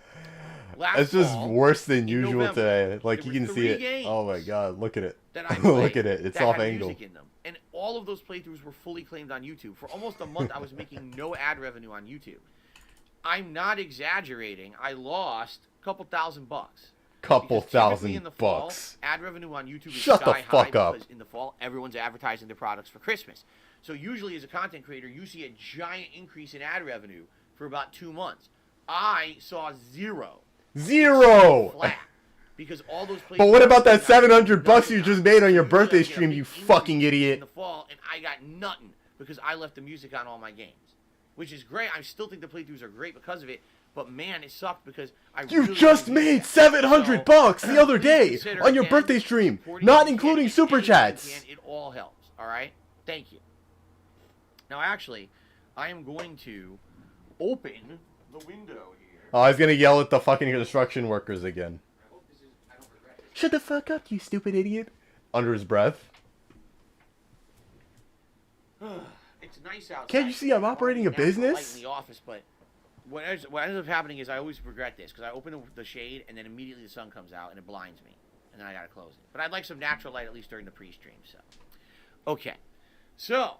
Last It's just fall, worse than in usual November, today. Like there you were can see 3 it. games Oh my god, look at it. that I Look played at it. It's that off had angle. music in them. And all of those playthroughs were fully claimed on YouTube. For almost a month, I was making no ad revenue on YouTube. I'm not exaggerating. I lost a couple $1,000. Couple Because typically in the $1,000 fall, bucks. ad revenue on YouTube is Shut the sky fuck high up. because in the fall, everyone's advertising their products for Christmas. So usually as a content creator, you see a giant increase in ad revenue for about 2 months. I saw zero. Zero. Flat. Because all those But what about that places got $700 you just made on your Usually I birthday get a stream, big you increase fucking in idiot? the fall, and I got nothing because I left the music on all my games, which is great. I still think the playthroughs are great because of it. But man, it sucked because I You really just didn't do made that. $700 the other please day consider, on your again, birthday stream, supporting not if you including can, super anything you chats. can. It all helps. All right, thank you. Now, actually, I am going to open the window here. Oh, he's gonna yell at the fucking construction workers again. I hope this is. I don't regret it. Shut the fuck up, you stupid idiot. Under his breath. It's nice outside. Can't you see I'm operating a Natural light business? in the office, but what ends up happening is I always regret this because I open the shade and then immediately the sun comes out and it blinds me, and then I gotta close it. But I'd like some natural light at least during the pre-stream. So, okay, so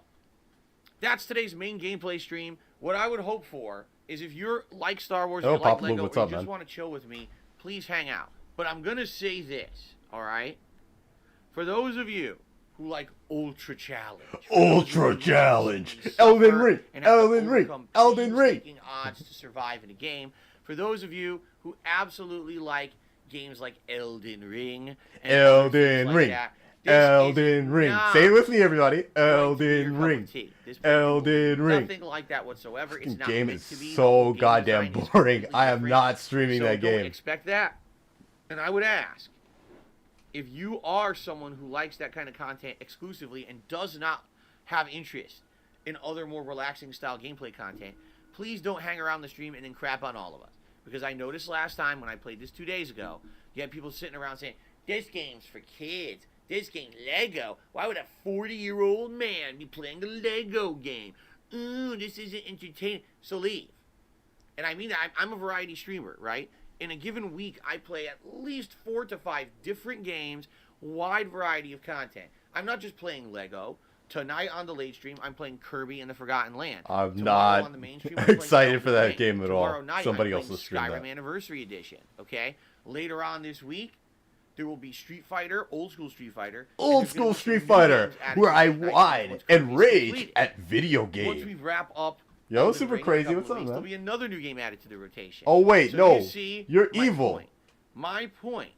that's today's main gameplay stream. What I would hope for is if you're like Star Wars, Oh, you like Papa Lou, Lego, what's or you up, just man? want to chill with me, please hang out. But I'm gonna say this, all right? For those of you who like Ultra Challenge, Ultra Challenge. suffer Elden Ring. and have to Elden Ring. overcome Elden Ring. painstaking odds to survive in a game. For those of you who absolutely like games like Elden Ring, and other things Elden like Ring. that, This Elden is Ring. not Say it with me, everybody. going to be your Elden cup of Ring. tea. This Elden Ring. Nothing like that whatsoever. It's This not game meant is to be. so Game goddamn design is boring. completely I am different. not streaming So that don't game. expect that. And I would ask, if you are someone who likes that kind of content exclusively and does not have interest in other more relaxing style gameplay content, please don't hang around the stream and then crap on all of us. Because I noticed last time when I played this 2 days ago, you had people sitting around saying, this game's for kids. This game's Lego. Why would a 40-year-old man be playing a Lego game? Ooh, this isn't entertaining. So leave. And I mean, I'm a variety streamer, right? In a given week, I play at least 4 to 5 different games, wide variety of content. I'm not just playing Lego. Tonight on the late stream, I'm playing Kirby and the Forgotten Land. I'm Tomorrow not on the main stream, I'm playing excited Elden for that Ring. game at all. Tomorrow night, Somebody I'm else playing will stream Skyrim that. Anniversary Edition. Okay. Later on this week, there will be Street Fighter, old school Street Fighter. Old school Street Fighter, where I whine and rage at video Once we game. wrap up. Yo, Elden Super Ring in a Crazy, couple what's of up, weeks, man? There'll be another new game added to the rotation. Oh wait, So no, you see you're my evil. point. My point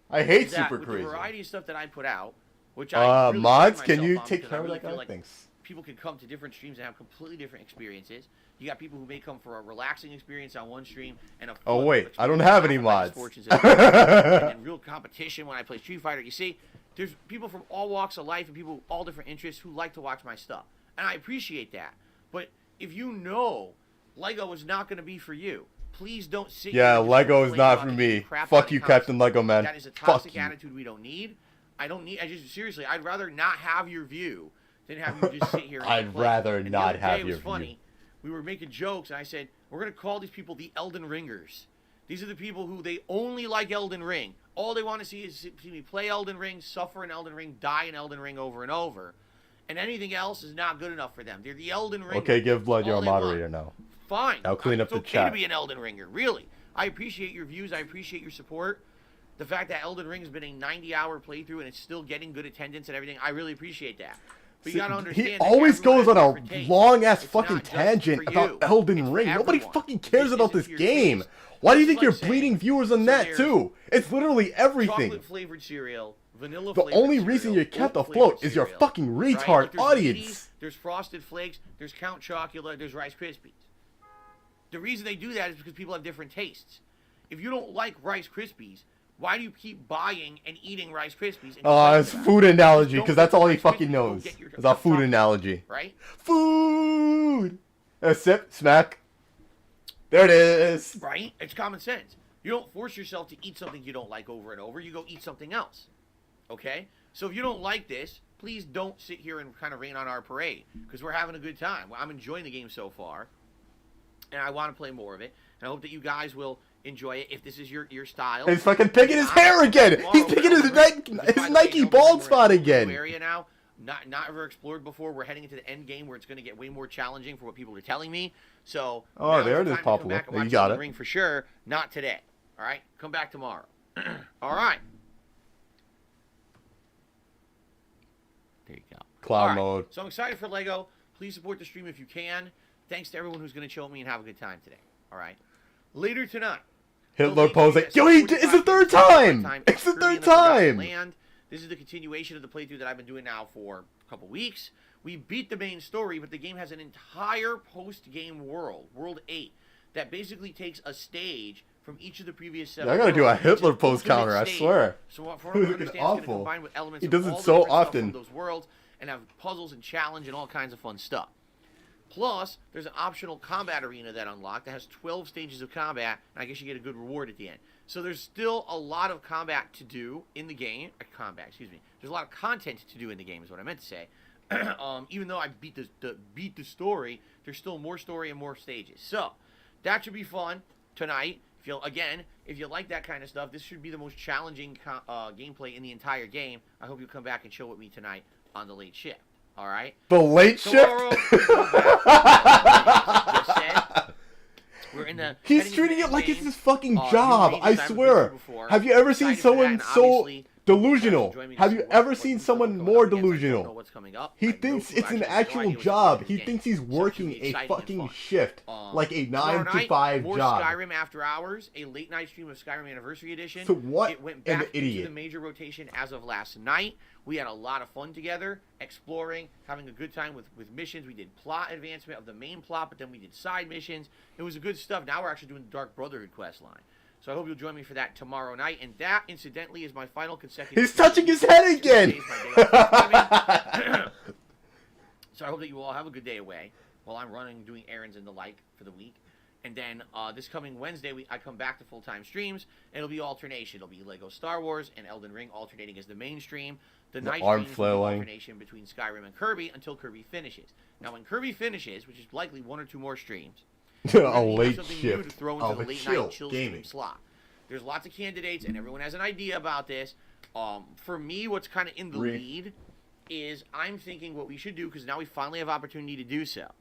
I hate is that Super with Crazy. the variety of stuff that I put out, which I really Mods, pride can you myself on take because care I of really that guy? feel like Thanks. people can come to different streams and have completely different experiences. You got people who may come for a relaxing experience on one stream and a Oh fun wait, I don't experience have on any the mods. misfortunes of the game, and then real competition when I play Street Fighter. You see, there's people from all walks of life and people with all different interests who like to watch my stuff, and I appreciate that. But if you know Lego is not going to be for you, please don't sit here Yeah, and just Lego is complain not about for it me. and crap Fuck on you, it Captain Lego Man. That is a Fuck toxic you. attitude we don't need. I just seriously, I'd rather not have your view than have you just sit here and I'd complain. rather And the not other day have it your was view. funny. We were making jokes, and I said, we're going to call these people the Elden Ringers. These are the people who they only like Elden Ring. All they want to see is see me play Elden Ring, suffer in Elden Ring, die in Elden Ring over and over. And anything else is not good enough for them. They're the Elden Ringers. Okay, give Blood All your they moderator want. now. Fine. I'll clean up It's the okay chat. to be an Elden Ringer, really. I appreciate your views. I appreciate your support. The fact that Elden Ring has been a 90-hour playthrough and it's still getting good attendance and everything, I really appreciate that. But you gotta understand He that always everyone goes has on a different tastes. long ass It's fucking not just tangent for about you. Elden It's for Ring. Nobody everyone. fucking cares This about isn't this for your game. taste. Why do you It's think like you're saying- bleeding viewers on so that there's too? It's literally everything. Chocolate flavored cereal, vanilla The flavored only cereal, reason you're kept oat afloat flavored is your cereal, fucking right? retard Like there's audience. Wheaties, there's Frosted Flakes, there's Count Chocula, there's Rice Krispies. The reason they do that is because people have different tastes. If you don't like Rice Krispies, why do you keep buying and eating Rice Krispies? And It's food analogy, because that's all he fucking knows. It's It's a food analogy. Right? Food! A sip, smack. There it is. Right? It's common sense. You don't force yourself to eat something you don't like over and over. You go eat something else. Okay? So if you don't like this, please don't sit here and kind of rain on our parade, because we're having a good time. I'm enjoying the game so far, and I want to play more of it. And I hope that you guys will enjoy it if this is your style. He's fucking picking his hair again. He's picking his Nike bald spot again. Area now, not ever explored before. We're heading into the end game where it's going to get way more challenging for what people are telling me. So Oh, now's there it the is, time to come Poplar. back and You watch got Elden it. Ring for sure. Not today. All right, come back tomorrow. All right. There you go. Cloud All right, mode. So I'm excited for Lego. Please support the stream if you can. Thanks to everyone who's going to chill with me and have a good time today. All right. Later tonight. Hitler posing. Yo, it's the third time. It's the third time. Land. This is the continuation of the playthrough that I've been doing now for a couple weeks. We beat the main story, but the game has an entire post-game world, World 8, that basically takes a stage from each of the previous 7 Yeah, I gotta do a worlds, which is Hitler the pose ultimate counter, I stage. swear. So what I understand, it's going to Awful. combine with elements He of does it all the so different stuff often. from those worlds and have puzzles and challenge and all kinds of fun stuff. Plus, there's an optional combat arena that unlocked that has 12 stages of combat, and I guess you get a good reward at the end. So there's still a lot of combat to do in the game. There's a lot of content to do in the game, is what I meant to say. Even though I beat the story, there's still more story and more stages. So that should be fun tonight. If you like that kind of stuff, this should be the most challenging gameplay in the entire game. I hope you'll come back and chill with me tonight on the late shift. All right. The late Tomorrow, shift? we're in the. He's heading into treating the it like end it's his fucking game. job. New I ranges I've been swear. through before. Have you ever seen Excited for that, someone and so obviously, Delusional. Join me to Have see you what- ever what seen new stuff someone is going more up against. I don't know delusional? what's coming up. He I have no thinks clue. it's an Actually, I have no actual idea what's job. coming He in the thinks game. he's So it should working be a exciting and fucking fun. shift, like a Tomorrow 9 to night, 5 more job. Skyrim After Hours, a late night stream of Skyrim Anniversary Edition. So what It went an back into idiot. the major rotation as of last night. We had a lot of fun together, exploring, having a good time with missions. We did plot advancement of the main plot, but then we did side missions. It was a good stuff. Now we're actually doing the Dark Brotherhood quest line. So I hope you'll join me for that tomorrow night. And that, incidentally, is my final consecutive... He's touching his head again! Tuesday is my day off Thanksgiving. So I hope that you all have a good day away while I'm running, doing errands and the like for the week. And then this coming Wednesday, I come back to full-time streams. And it'll be alternation. It'll be Lego Star Wars and Elden Ring alternating as the main stream. The night arm streams will be flailing. alternation between Skyrim and Kirby until Kirby finishes. Now, when Kirby finishes, which is likely 1 or 2 more streams, A we're gonna need late something new to shift throw into of the a late chill night chill gaming. stream slot. There's lots of candidates, and everyone has an idea about this. For me, what's kind of in the lead is I'm thinking what we should do, because now we finally have opportunity to do so,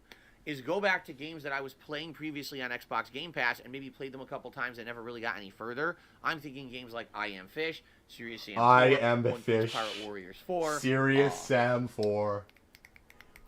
is go back to games that I was playing previously on Xbox Game Pass and maybe played them a couple times and never really got any further. I'm thinking games like I Am Fish, Serious Sam 4, I Am the One Piece Fish, Pirate Warriors 4, Serious Sam 4.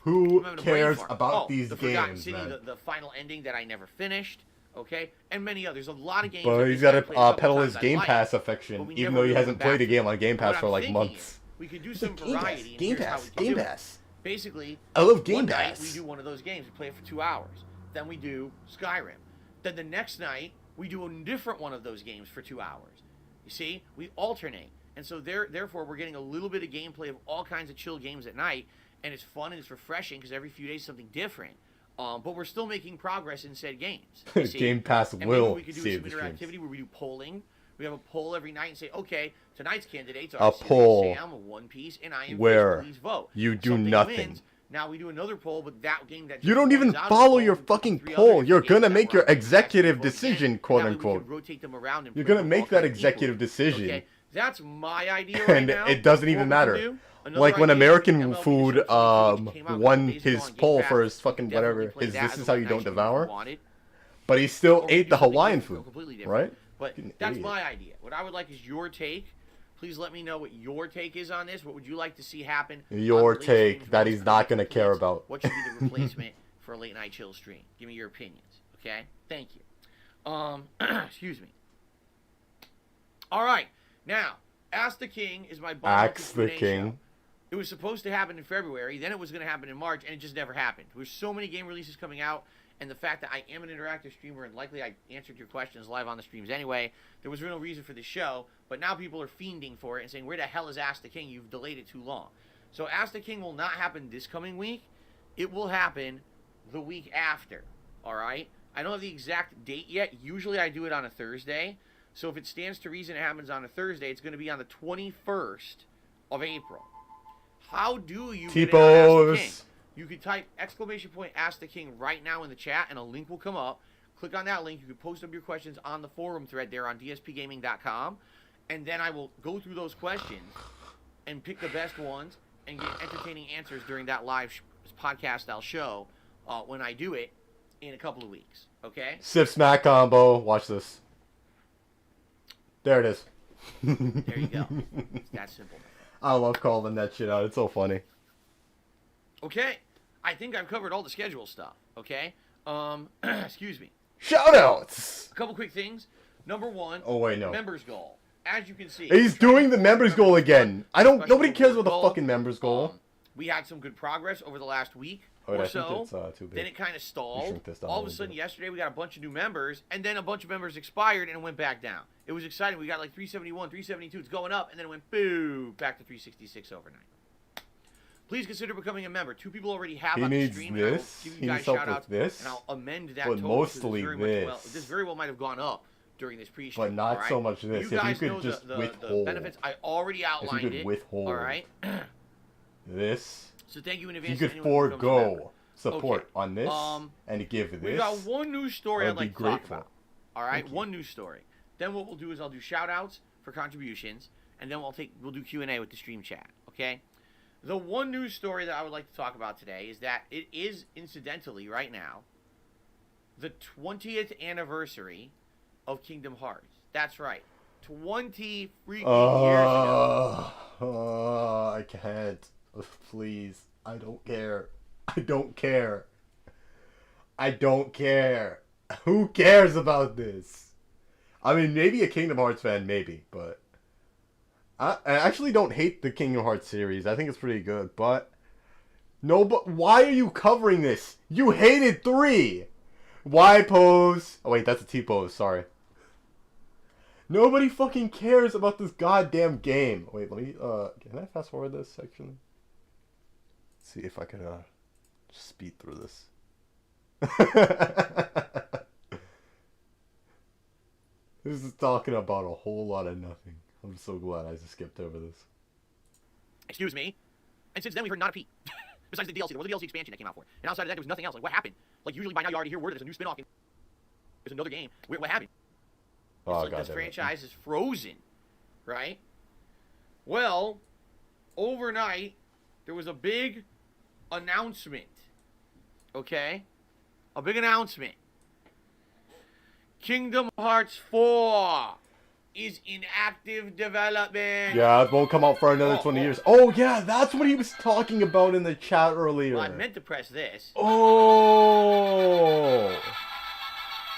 Who I'm having a brain cares fart. about these the Forgotten games, City, man? the final ending that I never finished, okay, and many others. A lot of games. But that he's this got guy to played a couple peddle his times I Game liked, Pass but affection, we even never though he really hasn't went played a back. game on Game Pass What for I'm like thinking months. is we could do some Game Pass, variety. and Game here's how Pass, we can Game do it. Pass. Basically, I love Game one Pass. night we do one of those games. We play it for 2 hours. Then we do Skyrim. Then the next night we do a different one of those games for 2 hours. You see, we alternate, and so therefore we're getting a little bit of gameplay of all kinds of chill games at night, and it's fun and it's refreshing because every few days something different. But we're still making progress in said games. you see. Game Pass And will maybe we could do save some the streams. interactivity where we do polling. We have a poll every night and say, okay, tonight's candidates A are Serious poll Sam, One Piece, and I Am where Fish. Please vote. you do Something nothing. wins. Now we do another poll, but that game that You just don't even runs out of the follow poll, your we put fucking 3 poll. other You're games gonna that make were your on the executive vote again, decision, and quote that way we unquote. could rotate them around and You're play gonna with make all that kinds of executive people. decision. Okay, that's my idea right And now. it doesn't What even we matter. could do, another Like when idea is the American MLB Food The Show 2020 came out a won couple days ago his on Game poll Pass. for his We fucking definitely whatever played his that This as Is a How late You night Don't stream if you Devour, wanted. but he still Or we ate could the do something Hawaiian different, food, completely different. right? But Fucking that's idiot. my idea. What I would like is your take. Please let me know what your take is on this. What would you like to see happen? Your on the late take streams that once he's not Kirby gonna care completes? about. What should be the replacement for a late night chill stream? Give me your opinions. Okay? Thank you. Excuse me. All right. Now, Ask the King is my Axe the Q&A King. show. It was supposed to happen in February, then it was going to happen in March, and it just never happened. There were so many game releases coming out, and the fact that I am an interactive streamer, and likely I answered your questions live on the streams anyway, there was no reason for the show, but now people are fiending for it and saying, where the hell is Ask the King? You've delayed it too long. So Ask the King will not happen this coming week. It will happen the week after, all right? I don't have the exact date yet. Usually I do it on a Thursday. So if it stands to reason it happens on a Thursday, it's going to be on the 21st of April. How do you get in on Ask the King? T-pose. You could type ! Ask the King right now in the chat, and a link will come up. Click on that link. You can post up your questions on the forum thread there on dspgaming.com, and then I will go through those questions and pick the best ones and get entertaining answers during that live podcast-style show when I do it in a couple of weeks. Okay? Sip smack combo. Watch this. There it is. There you go. It's that simple. I love calling that shit out. It's so funny. Okay, I think I've covered all the schedule stuff, okay? Excuse me. Shoutouts! A couple quick things. Number one, Oh, wait, no. members goal. As you can see. He's doing the members goal again. Nobody cares about the goal. fucking members goal. We had some good progress over the last week Oh, or I so. think it's too big. Then it kind of stalled. shrink this down All a of a little sudden, bit. yesterday we got a bunch of new members, and then a bunch of members expired and it went back down. It was exciting. We got like 371, 372. It's going up, and then it went boo back to 366 overnight. Please consider becoming a member. 2 people already have He on the needs stream. And I will this. give you He guys needs help shout with outs, this, and I'll amend that but total, mostly because very much, this. this very well might have gone up during this pre-stream. But not all right? so much this. You If you guys could know just the withhold. benefits. I already outlined could it. withhold. All right. This. So thank you in You advance. could to anyone who becomes a member. forego support Okay. on this and give this. We got one news story I'd I'd like be to talk grateful. about. All right, Thank you. one news story. Then what we'll do is I'll do shout outs for contributions, and then we'll do Q&A with the stream chat, okay? The one news story that I would like to talk about today is that it is, incidentally, right now, the 20th anniversary of Kingdom Hearts. That's right. 20 freaking years ago. I can't. Please. I don't care. I don't care. I don't care. Who cares about this? I mean, maybe a Kingdom Hearts fan, maybe, but I actually don't hate the Kingdom Hearts series. I think it's pretty good, but no, but why are you covering this? You hated 3. Y pose. Oh wait, that's a T pose. Sorry. Nobody fucking cares about this goddamn game. Wait, let me can I fast forward this section? Let's see if I can speed through this. This is talking about a whole lot of nothing. I'm so glad I just skipped over this. Excuse me. And since then, we've heard not a peep. Besides the DLC, there was a DLC expansion that came out for it. And outside of that, there was nothing else. Like, what happened? Like, usually by now you already hear word there's a new spin-off. There's another game. What happened? Oh, it's like this franchise is frozen, right? Well, overnight, there was a big announcement. Okay? A big announcement. Kingdom Hearts 4 is in active development. Yeah, it won't come out for another 20 years. Oh, yeah, that's what he was talking about in the chat earlier. Well, I meant to press this. Oh.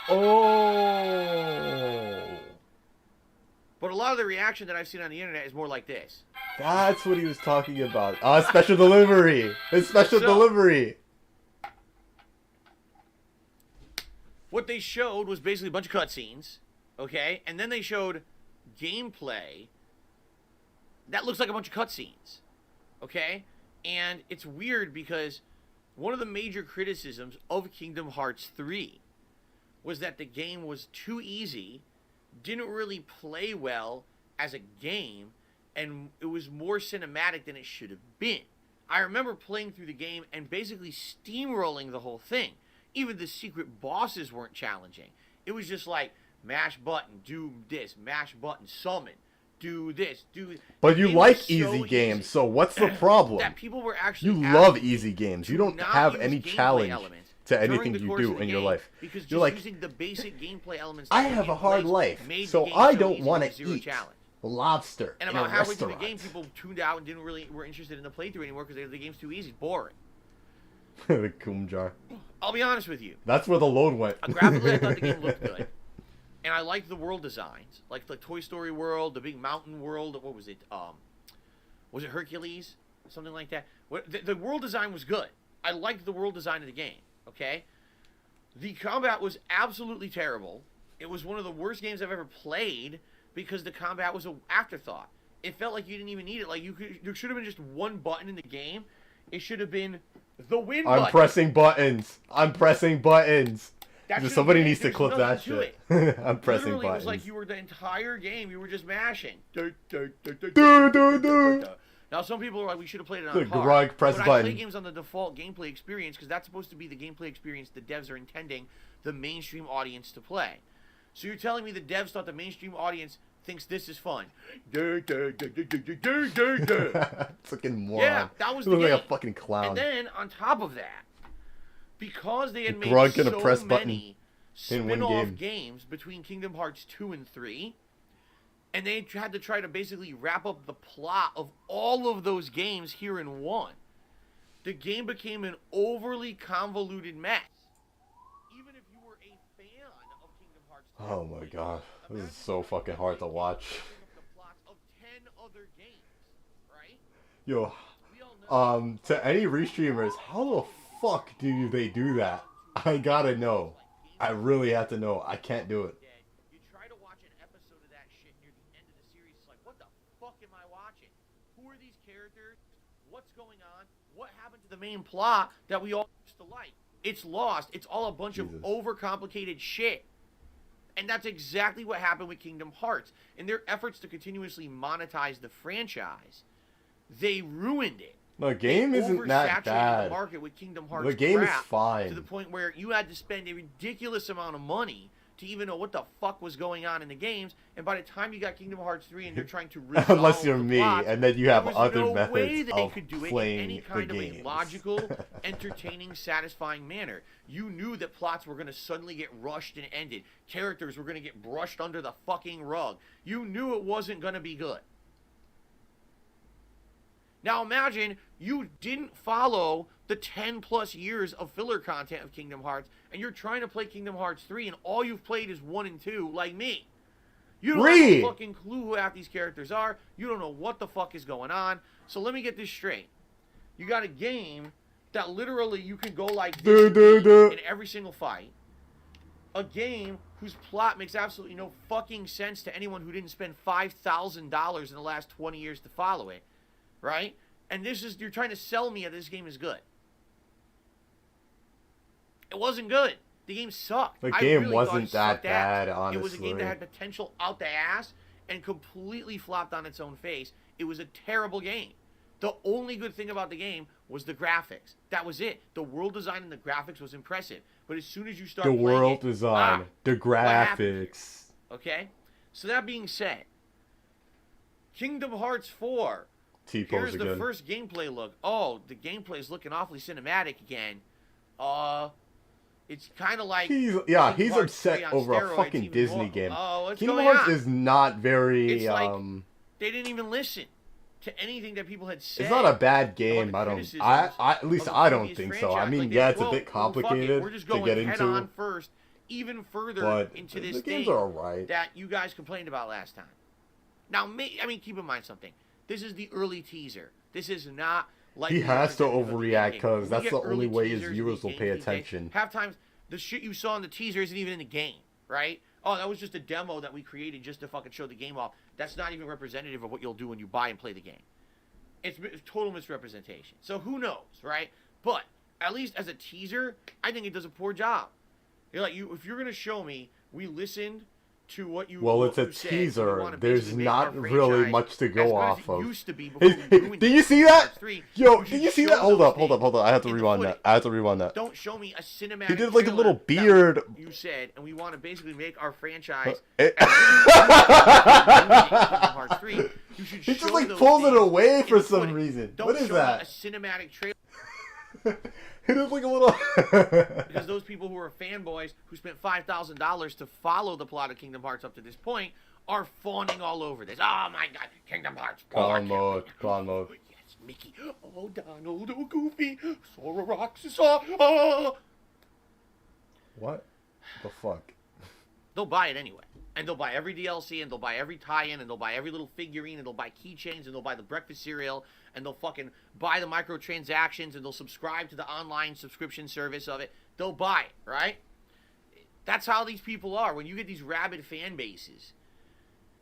Oh. But a lot of the reaction that I've seen on the internet is more like this. That's what he was talking about. Special delivery. It's special delivery. What they showed was basically a bunch of cutscenes, okay? And then they showed gameplay that looks like a bunch of cutscenes, okay? And it's weird because one of the major criticisms of Kingdom Hearts 3 was that the game was too easy, didn't really play well as a game, and it was more cinematic than it should have been. I remember playing through the game and basically steamrolling the whole thing. Even the secret bosses weren't challenging. It was just like, mash button, do this, mash button, summon, do this, do... But you like easy games, so what's the problem? That people were actually... You love easy games. You don't have any challenge to anything you do in your life. Because you're like, using the basic gameplay elements... I have a hard life, so I don't want to eat lobster and about halfway through the game, people tuned out and were interested in the playthrough anymore because the game's too easy, boring. The Coom Jar. I'll be honest with you. That's where the load went. Graphically, I thought the game looked good. And I liked the world designs. Like the Toy Story world, the big mountain world. What was it? Was it Hercules? Something like that. The world design was good. I liked the world design of the game. Okay? The combat was absolutely terrible. It was one of the worst games I've ever played because the combat was an afterthought. It felt like you didn't even need it. Like there should have been just one button in the game. It should have been the win button. I'm pressing buttons. I'm pressing buttons. Somebody needs to clip that shit. I'm pressing buttons. It was like you were the entire game. You were just mashing. Now some people are like, we should have played it on hard. Press but button. I play games on the default gameplay experience because that's supposed to be the gameplay experience the devs are intending the mainstream audience to play. So you're telling me the devs thought the mainstream audience thinks this is fun? Fucking moron. Yeah, that was the game. Like a fucking clown. And then on top of that, because they had made so many spin-off games between Kingdom Hearts 2 and 3, and they had to try to basically wrap up the plot of all of those games here in one, the game became an overly convoluted mess. Even if you were a fan of Kingdom Hearts 2, oh my god, this is so fucking hard to watch. The plots of 10 other games, right? Yo, to any restreamers, how the fuck do they do that? I gotta know. I really have to know. I can't do it. You try to watch an episode of that shit near the end of the series, it's like, what the fuck am I watching? Who are these characters? What's going on? What happened to the main plot that we all used to like? It's lost. It's all a bunch of overcomplicated shit. And that's exactly what happened with Kingdom Hearts. In their efforts to continuously monetize the franchise, they ruined it. The game isn't that bad. The market with Kingdom Hearts the game is fine. To the point where you had to spend a ridiculous amount of money to even know what the fuck was going on in the games. And by the time you got Kingdom Hearts 3 and you're trying to resolve Unless you're the me, plots, and then you have there was other no methods way that they of could do it in playing any the kind of a games. logical, entertaining, satisfying manner. You knew that plots were going to suddenly get rushed and ended. Characters were going to get brushed under the fucking rug. You knew it wasn't going to be good. Now imagine you didn't follow the 10 plus years of filler content of Kingdom Hearts, and you're trying to play Kingdom Hearts 3, and all you've played is 1 and 2, like me. You don't have a fucking clue who half these characters are. You don't know what the fuck is going on. So let me get this straight. You got a game that literally you can go like this in every single fight. A game whose plot makes absolutely no fucking sense to anyone who didn't spend $5,000 in the last 20 years to follow it. Right? And you're trying to sell me that this game is good. It wasn't good. The game sucked. The game really wasn't that bad, ass. honestly. It was a game that had potential out the ass and completely flopped on its own face. It was a terrible game. The only good thing about the game was the graphics. That was it. The world design and the graphics was impressive. But as soon as you start the playing world it, design, the graphics. Okay? So that being said, Kingdom Hearts 4. Here's the first gameplay look. Oh, the gameplay is looking awfully cinematic again. It's kind of like he's upset over a fucking Disney game. Oh, what's Kingdom going Hearts on? is not very. It's like they didn't even listen to anything that people had said. It's not a bad game. At least I don't think so. I mean, yeah, it's a bit complicated We're just to going get head into. on first, even further But into the this games thing are alright. that you guys complained about last time. Now, keep in mind something. This is the early teaser. This is not like He has to overreact because that's the only way his teasers viewers in will pay games these days, attention. Half times, the shit you saw in the teaser isn't even in the game, right? Oh, that was just a demo that we created just to fucking show the game off. That's not even representative of what you'll do when you buy and play the game. It's total misrepresentation. So who knows, right? But at least as a teaser, I think it does a poor job. If you're gonna show me, we listened to what you. Well, it's a teaser. There's not really much to go off of. Did you see that? Yo, did you see that? Hold up. I have to rewind that. Don't show me a cinematic. He did like a little beard. You said, and we want to basically make our franchise. Hearts 3. You should he just like pulls it away for some reason. What is that? A cinematic trailer. It is like a little. Because those people who are fanboys who spent $5,000 to follow the plot of Kingdom Hearts up to this point are fawning all over this. Oh my God, Kingdom Hearts! Clown mode. Yes, Mickey. Oh, Donald. Oh, Goofy. Sora Roxas. Oh. What the fuck? They'll buy it anyway. And they'll buy every DLC, and they'll buy every tie-in, and they'll buy every little figurine, and they'll buy keychains, and they'll buy the breakfast cereal, and they'll fucking buy the microtransactions, and they'll subscribe to the online subscription service of it. They'll buy it, right? That's how these people are. When you get these rabid fan bases,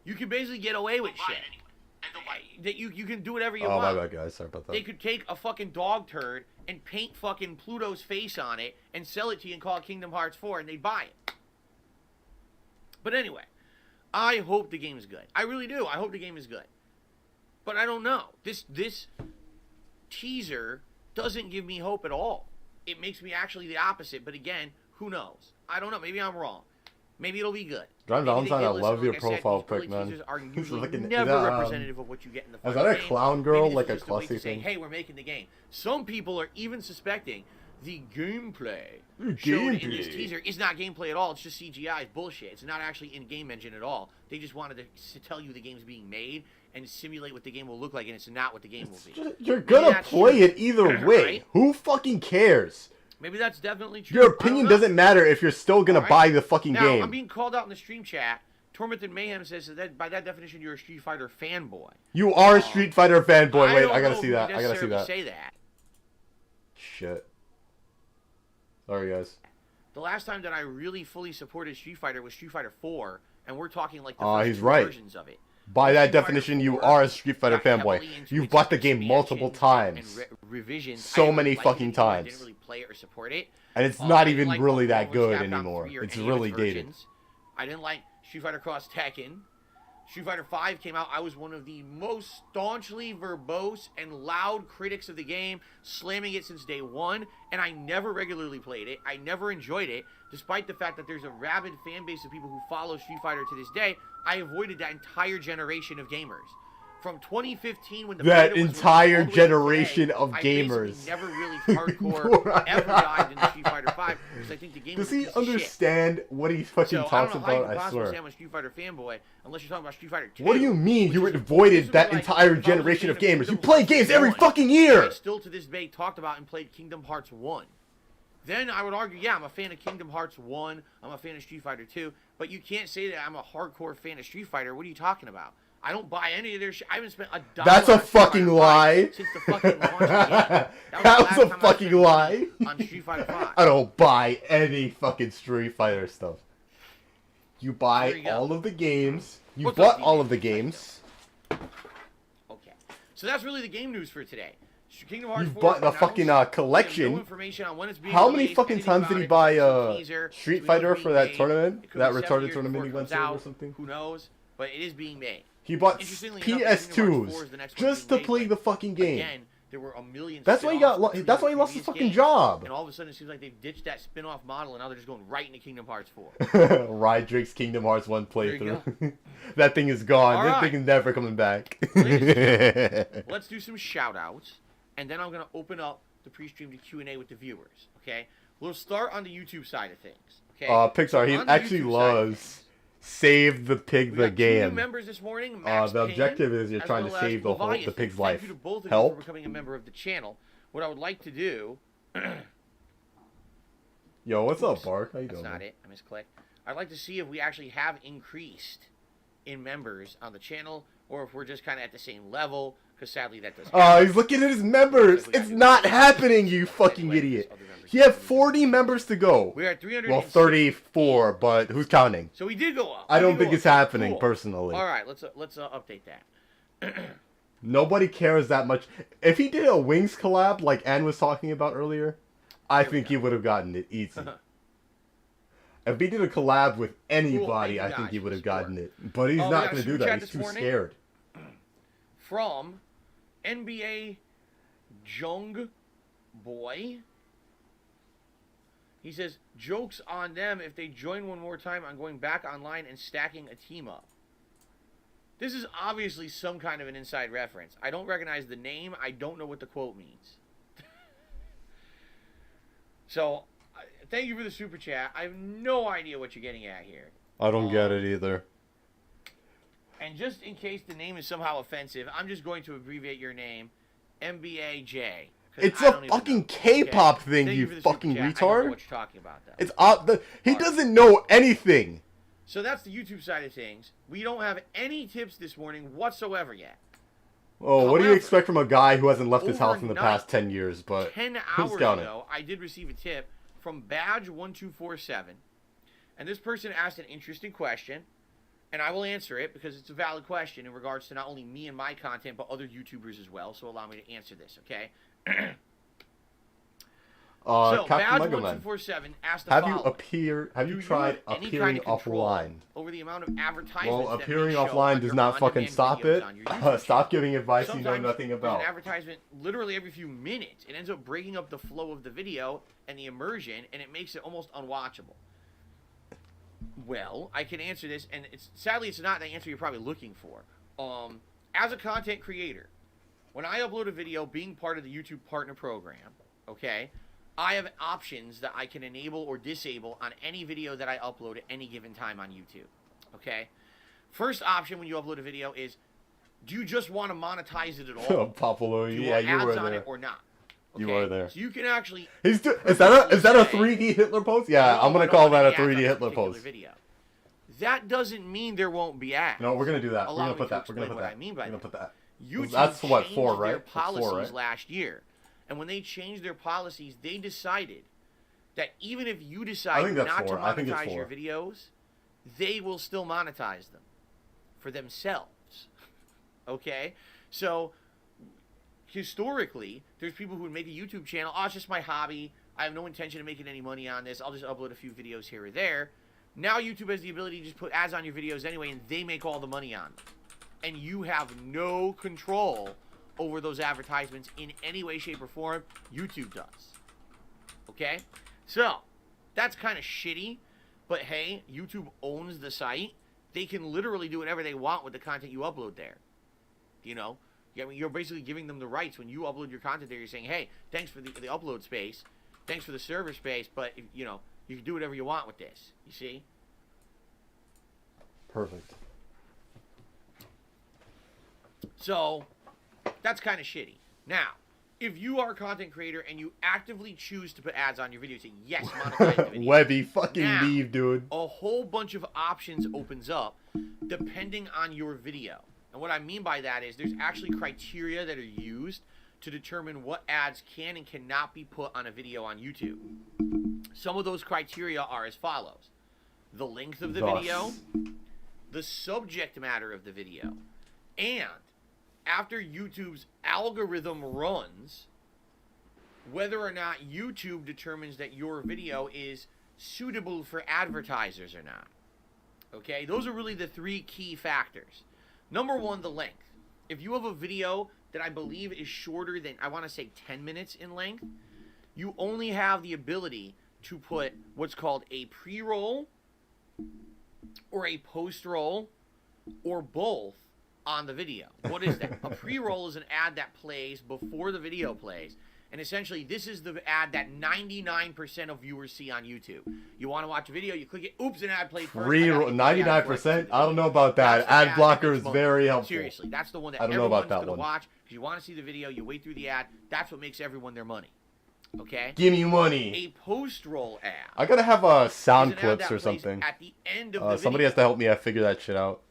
you can basically get away with shit. That you can do whatever you want. Oh my bad, guys. Sorry about that. They could take a fucking dog turd and paint fucking Pluto's face on it and sell it to you and call it Kingdom Hearts 4, and they'd buy it. But anyway, I hope the game is good. I really do. I hope the game is good. But I don't know. This teaser doesn't give me hope at all. It makes me actually the opposite. But again, who knows? I don't know. Maybe I'm wrong. Maybe it'll be good. John Valentine, I love your profile pic, man. Teasers are usually never representative of what you get in the is final that a game. clown girl, Maybe like a this is just way clussy to say, thing? hey, we're making the game. Some people are even suspecting the gameplay shown in this teaser is not gameplay at all. It's just CGI. It's bullshit. It's not actually in-game engine at all. They just wanted to tell you the game's being made and simulate what the game will look like, and it's not what the game will be. You're gonna play it either way. Right? Who fucking cares? Maybe that's definitely true. Your opinion doesn't matter if you're still gonna buy the fucking now, game. I'm being called out in the stream chat. Tormented Mayhem says that by that definition, you're a Street Fighter fanboy. You are a Street Fighter fanboy. Wait, I gotta see that. I gotta say that. Shit. Sorry, guys. The last time that I really fully supported Street Fighter was Street Fighter 4, and we're talking like the he's first right. versions of it. By that definition, you are a Street Fighter fanboy. You've bought the game multiple times. Revisions. So many fucking times. I didn't really play it or support it. And it's not even really that good anymore. It's really dated. I didn't like Street Fighter Cross Tekken, Street Fighter V came out, I was one of the most staunchly verbose and loud critics of the game, slamming it since day one, and I never regularly played it. I never enjoyed it, despite the fact that there's a rabid fan base of people who follow Street Fighter to this day. I avoided that entire generation of gamers. From 2015, when the that beta was entire released all the way to generation today, of I gamers basically never really hardcore ever dived into Street Fighter V because I think the game does was a he piece of shit. understand what he fucking So, talks I don't know how you about? can I possibly swear. say I'm a Street Fighter fanboy unless you're talking about Street Fighter 2. What do you mean which you is avoided that like, entire if I was a generation fan of gamers? You Kingdom play Hearts games every 1, fucking I year! still to this day talked about and played Kingdom Hearts 1. Then I would argue, yeah, I'm a fan of Kingdom Hearts 1, I'm a fan of Street Fighter 2, but you can't say that I'm a hardcore fan of Street Fighter. What are you talking about? I don't buy any of their shit. I haven't spent $1 That's a on Street fucking Fighter lie. 5 since the fucking launch of the game. That was the last a time I fucking spent lie. money on Street Fighter 5. I don't buy any fucking Street Fighter stuff. You There buy you go. all of the games. You What's bought up, all DJ? of the games. Okay. So that's really the game news for today. Kingdom Hearts You've 4 bought the announced. fucking We have collection. no information on when it's being How many released, fucking anything times about did he it. buy It's a teaser. Street We know Fighter it's for being that made. tournament? It could That be 7 retarded years tournament before he it went comes to or out. something? Who knows? But it is being made. He bought Interestingly enough, Kingdom Hearts 4 is the PS2s next one just to being play made, the but fucking game. Again, there were a million That's why he spin-offs got. between That's why he the lost his previous fucking games, job. And all of a sudden, it seems like they've ditched that spin-off model, and now they're just going right into Kingdom Hearts 4. Ride Drake's Kingdom Hearts 1 There you playthrough. That thing is gone. All This right. thing is never coming back. Let's do some shout-outs, and then I'm going to open up the pre-stream to Q&A with the viewers, okay? We'll start on the YouTube side of things, okay? Pixar, he On the actually YouTube side of loves things, Save the Pig we the got 2 new game. members this morning, Max The Payne, objective is you're as trying to well as save the Leviathan. pig's Thank life. you to both of you Help? for becoming a member of the channel. What I would like to do... Yo, what's Oops, up, Bark? How you That's doing? not it. I misclicked. I'd like to see if we actually have increased in members on the channel, or if we're just kind of at the same level, because sadly that doesn't happen. He's looking at his members. It's not happening, you fucking idiot. He had 40 members to go. We're at 300. Well, 34, but who's counting? So we did go up. I We don't did think go it's up. happening, Cool. personally. All right, let's update that. Nobody cares that much. If he did a Wings collab like Ann was talking about earlier, I think he would have gotten it easy. If he did a collab with anybody, Cool, I thank think he you would have guys for gotten it. But he's we not got going to do Super that. Chat He's this too morning. scared. From NBA Jung Boy. He says, jokes on them if they join one more time on going back online and stacking a team up. This is obviously some kind of an inside reference. I don't recognize the name. I don't know what the quote means. So, thank you for the super chat. I have no idea what you're getting at here. I don't get it either. And just in case the name is somehow offensive, I'm just going to abbreviate your name, MBAJ. It's a fucking K-pop thing, Thank you for the super fucking chat. I don't know retard. what you're talking about, though. It's he doesn't know anything. So that's the YouTube side of things. We don't have any tips this morning whatsoever yet. Oh, what do you However, expect from a guy who hasn't left his house in the overnight, past 10 years? But 10 who's hours counting? ago, I did receive a tip from Badge1247. And this person asked an interesting question. And I will answer it because it's a valid question in regards to not only me and my content, but other YouTubers as well. So allow me to answer this, okay? So, Captain Mega Man, Badge1247 asked the have following. you Do tried have any appearing kind of control offline? over the amount of advertisements Well, that may appearing show offline on does your not fucking on-demand stop videos it. on your YouTube Stop channel? giving advice you know Sometimes nothing there's about. an advertisement literally every few minutes. It ends up breaking up the flow of the video and the immersion, and it makes it almost unwatchable. Well, I can answer this, and sadly it's not the answer you're probably looking for. As a content creator, when I upload a video being part of the YouTube Partner Program, okay, I have options that I can enable or disable on any video that I upload at any given time on YouTube, okay? First option when you upload a video is, do you just want to monetize it at all? Popolo, Do you yeah, want you were ads on there. it or not? You Okay? were there. So you can actually... Is that a 3D Hitler pose? Yeah, No, I'm gonna I don't call want that a any ads on 3D this Hitler particular pose. Video. That doesn't mean there won't be ads. No, we're gonna do that. Allow We're gonna me put to that. We're gonna explain put what that. I mean by We're gonna that. put that. YouTube That's what, changed 4, their right? That's 4, policies right? last year. And when they changed their policies, they decided that even if you decide that's not 4. to I think it's monetize your 4. videos, they will still monetize them for themselves. Okay? So, historically, there's people who would make a YouTube channel, oh, it's just my hobby. I have no intention of making any money on this. I'll just upload a few videos here or there. Now YouTube has the ability to just put ads on your videos anyway, and they make all the money on them. And you have no control over those advertisements in any way, shape, or form. YouTube does. Okay? So, that's kind of shitty. But hey, YouTube owns the site. They can literally do whatever they want with the content you upload there. You know? I mean, you're basically giving them the rights. When you upload your content there, you're saying, hey, thanks for the upload space. Thanks for the server space. But, you know, you can do whatever you want with this. You see? Perfect. So, that's kind of shitty. Now, if you are a content creator and you actively choose to put ads on your video, say, yes, monetize the video. Webby, fucking now, leave, dude. A whole bunch of options opens up depending on your video. And what I mean by that is there's actually criteria that are used to determine what ads can and cannot be put on a video on YouTube. Some of those criteria are as follows. The length of the video, the subject matter of the video, and after YouTube's algorithm runs, whether or not YouTube determines that your video is suitable for advertisers or not. Okay, those are really the three key factors. Number one, the length. If you have a video that I believe is shorter than, I want to say 10 minutes in length, you only have the ability to put what's called a pre-roll or a post-roll or both on the video. What is that? A pre-roll is an ad that plays before the video plays. And essentially, this is the ad that 99% of viewers see on YouTube. You want to watch a video, you click it, oops, an ad played first. 99%? I don't know about that. Ad blocker is very helpful. Seriously, that's the one that I don't know about everyone's that going to one. watch. Because you want to see the video, you wait through the ad. That's what makes everyone their money. Okay? Give me money. A post-roll ad. I gotta have sound is an ad clips that or plays something. At the end of the video. Somebody has to help me figure that shit out.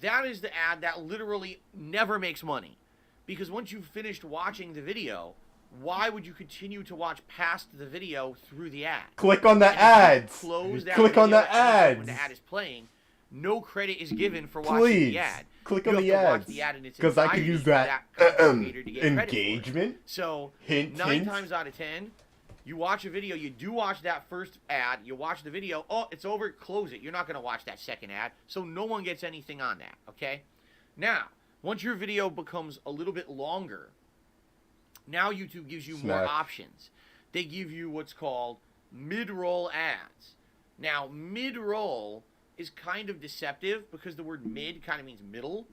That is the ad that literally never makes money. Because once you've finished watching the video, why would you continue to watch past the video through the ad? Click on the And if you ads. Close that Click on video the at any point ads. when the ad is playing. No credit is given for watching Please the ad. click You on have the to watch ads the ad in its because I could entirety use for that content creator to get credit for it. engagement. So Hint, 9 hint. times out of 10, you watch a video, you do watch that first ad, you watch the video, oh, it's over, close it. You're not going to watch that second ad, so no one gets anything on that, okay? Now, once your video becomes a little bit longer, now YouTube gives you more options. They give you what's called mid-roll ads. Now, mid-roll is kind of deceptive because the word mid kind of means middle,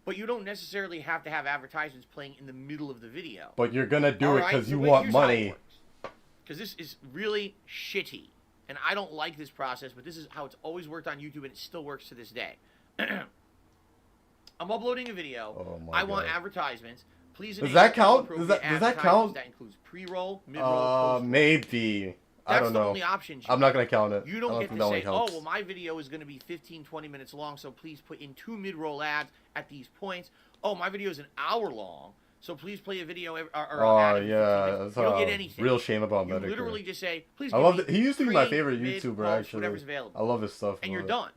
but you don't necessarily have to have advertisements playing in the middle of the video. But you're gonna do All it right? because you But want here's how it money. works. Because this is really shitty. And I don't like this process, but this is how it's always worked on YouTube, and it still works to this day. I'm uploading a video. Oh my I want God. advertisements. Please Does that count? appropriate Does that advertisements. count? That includes pre-roll, mid-roll, post-roll. Maybe. I That's don't the know. only option. I'm not gonna count it. You I don't get think to that say, only helps. oh, well, my video is going to be 15, 20 minutes long, so please put in 2 mid-roll ads at these points. Oh, my video is an hour long, so please play a video or Oh ad every 15 yeah, minutes. that's You don't get a anything. real shame about You Medicare. literally just say, please I give love me it. He used to be my pre, favorite mid, YouTuber post, actually. whatever's available. I love his stuff. And you're man. done.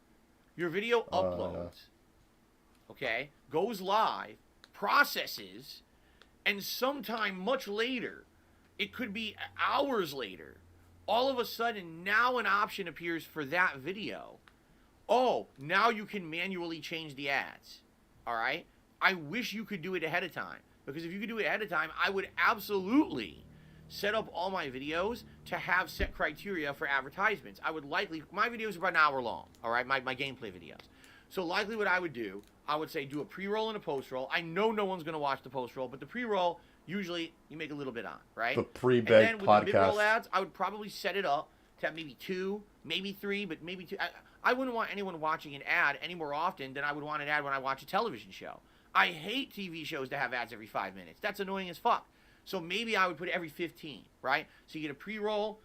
Your video uploads, okay, goes live, processes, and sometime much later, it could be hours later, all of a sudden now an option appears for that video. Oh, now you can manually change the ads. All right? I wish you could do it ahead of time. Because if you could do it ahead of time, I would absolutely set up all my videos to have set criteria for advertisements. I would likely, my videos are about an hour long, all right, my gameplay videos. So likely what I would do, I would say do a pre-roll and a post-roll. I know no one's going to watch the post-roll, but the pre-roll, usually you make a little bit on, right? The pre-beg And then with the podcast. mid-roll ads, I would probably set it up to have maybe 2, maybe 3, but maybe 2. I wouldn't want anyone watching an ad any more often than I would want an ad when I watch a television show. I hate TV shows to have ads every 5 minutes. That's annoying as fuck. So maybe I would put it every 15, right? So you get a pre-roll,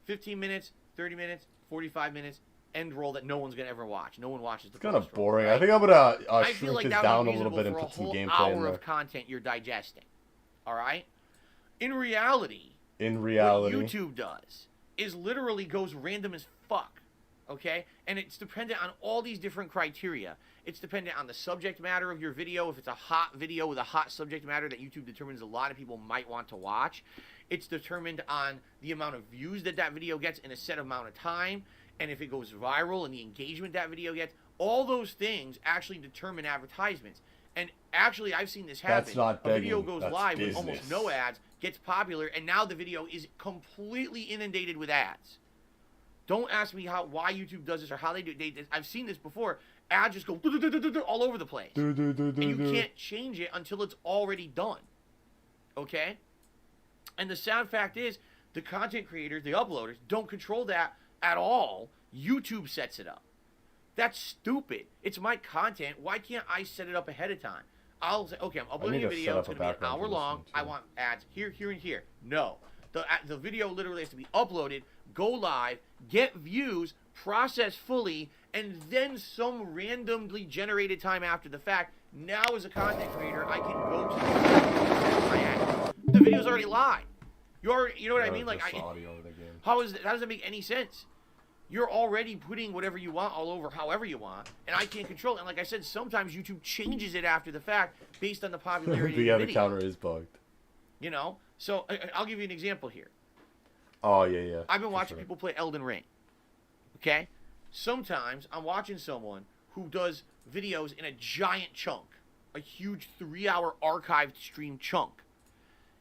15 minutes, 30 minutes, 45 minutes, end roll that no one's going to ever watch. No one watches the It's kind of post-roll, boring. right? I think I'm gonna I feel shrink like this that down would a be little bit and reasonable put for some a gameplay whole in hour there. of content you're digesting. All right? In reality, In reality, what YouTube does is literally goes random as fuck. Okay? And it's dependent on all these different criteria. It's dependent on the subject matter of your video. If it's a hot video with a hot subject matter that YouTube determines a lot of people might want to watch. It's determined on the amount of views that that video gets in a set amount of time. and if it goes viral and the engagement that video gets, all those things actually determine advertisements. And actually, I've seen this happen. That's not a video begging, goes that's live business. with almost no ads, gets popular, and now the video is completely inundated with ads. Don't ask me why YouTube does this or how they do it. I've seen this before. Ads just go all over the place. And you can't change it until it's already done. Okay? And the sad fact is, the content creators, the uploaders, don't control that at all. YouTube sets it up. That's stupid. It's my content. Why can't I set it up ahead of time? I'll say, okay, I'm uploading a video. It's going to be an hour long. I want ads here, here, and here. No. The video literally has to be uploaded, go live, get views, process fully, and then some randomly generated time after the fact, now as a content creator, I can go to my ad. The video's already live. You know what I mean? Like, how does that make any sense? You're already putting whatever you want all over however you want, and I can't control it. And like I said, sometimes YouTube changes it after the fact based on the popularity of the the counter is bugged. You know? So, I'll give you an example here. Oh, yeah. I've been watching people play Elden Ring. Okay? Sometimes I'm watching someone who does videos in a giant chunk. A huge 3-hour archived stream chunk.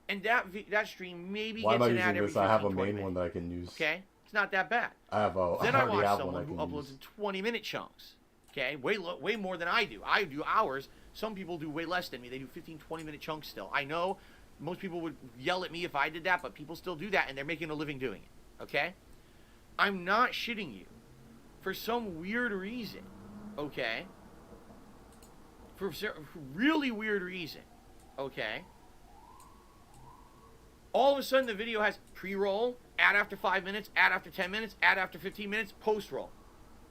And that stream maybe Why gets am I an ad using every this? I have a 15, main 20 one minutes. that I can use. Okay? It's not that bad. Then I watch someone who uploads in 20-minute chunks. Okay? Way more than I do. I do hours. Some people do way less than me. They do 15, 20-minute chunks still. I know most people would yell at me if I did that, but people still do that, and they're making a living doing it. Okay? I'm not shitting you. For some weird reason, okay? For really weird reason, okay? All of a sudden, the video has pre-roll, ad after 5 minutes, ad after 10 minutes, ad after 15 minutes, post-roll.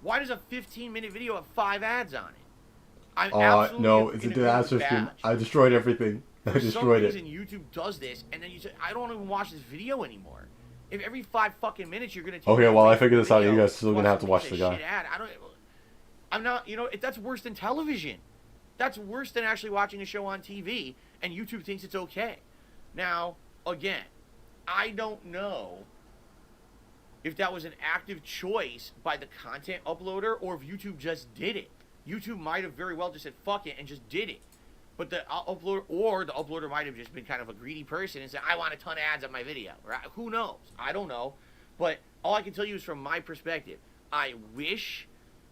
Why does a 15-minute video have 5 ads on it? No, it's a disaster stream. I destroyed everything. I destroyed it. For some reason, YouTube does this, and then you say, I don't even watch this video anymore. If every 5 fucking minutes you're gonna take Okay, well I figure this out. You guys still gonna have to watch the guy. I'm not. You know, that's worse than television. That's worse than actually watching a show on TV, and YouTube thinks it's okay. Now, again, I don't know if that was an active choice by the content uploader or if YouTube just did it. YouTube might have very well just said fuck it and just did it. But the uploader might have just been kind of a greedy person and said, I want a ton of ads on my video. Right? Who knows? I don't know. But all I can tell you is from my perspective, I wish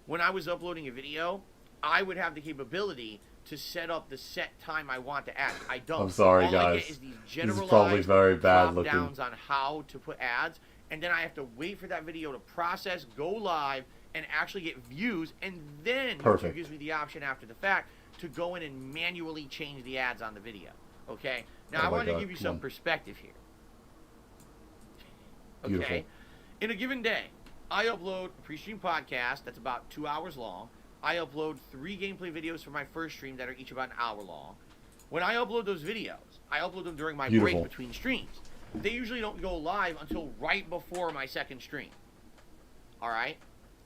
when I was uploading a video, I would have the capability to set up the set time I want to add. I don't. I'm sorry, all guys. I get is these This is probably very bad looking. drop-downs on how to put ads, and then I have to wait for that video to process, go live, and actually get views, and then YouTube gives me the option after the fact to go in and manually change the ads on the video. Okay? Now, I wanted to give you some perspective here. Okay? Beautiful. In a given day, I upload a pre-stream podcast that's about 2 hours long. I upload 3 gameplay videos for my first stream that are each about an hour long. When I upload those videos, I upload them during my break between streams. They usually don't go live until right before my second stream. Alright?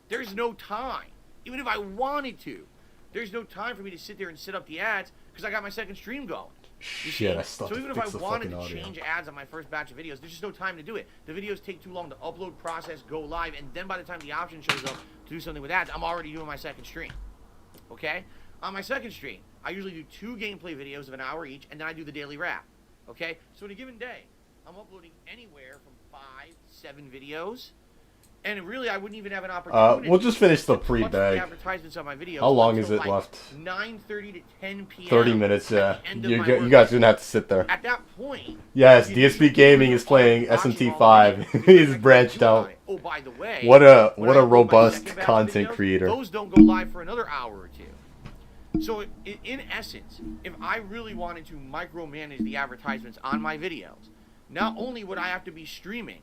There's no time. Even if I wanted to, there's no time for me to sit there and set up the ads because I got my second stream going. Shit, I still So even if I wanted to change ads on my first batch of videos, there's just no time to do it. The videos take too long to upload, process, go live, and then by the time the option shows up to do something with ads, I'm already doing my second stream. Okay? On my second stream, I usually do 2 gameplay videos of an hour each, and then I do the daily wrap. Okay? So in a given day, I'm uploading anywhere from 5, 7 videos. And really, I wouldn't even have an opportunity. We'll just finish the to pre-bag. advertisements on my videos. How long is until, it left? 9:30 to 10 p.m. 30 minutes, yeah. You work. guys gonna have to sit there. At that point, Yes, DSP Gaming is playing SMT5. He's branched out. Oh, by the way, What a when I upload my robust second batch of content videos, creator. Those don't go live for another hour or 2. So, in essence, if I really wanted to micromanage the advertisements on my videos, not only would I have to be streaming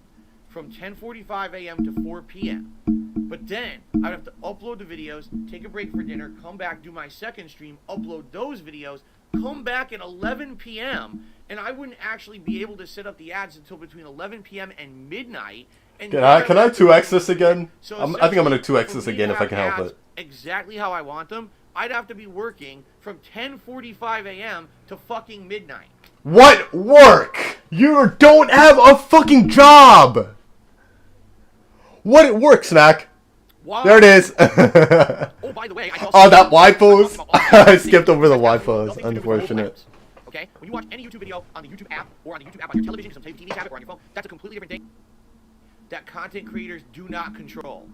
from 10:45 a.m. to 4 p.m., but then I'd have to upload the videos, take a break for dinner, come back, do my second stream, upload those videos, come back at 11 p.m., and I wouldn't actually be able to set up the ads until between 11 p.m. and midnight. And Can I 2x this again? So I think I'm gonna 2x for this me again to if I can have help ads it. exactly how I want them, I'd have to be working from 10:45 a.m. to fucking midnight. What work? You don't have a fucking job! What work, Snack? Why? There it is. Oh, by the way, Oh, that Y pose. I skipped over the Y pose. Unfortunate. Okay, when you watch any YouTube video on the YouTube app or on the YouTube app on your television, some TV tablet or on your phone, that's a completely different thing that content creators do not control.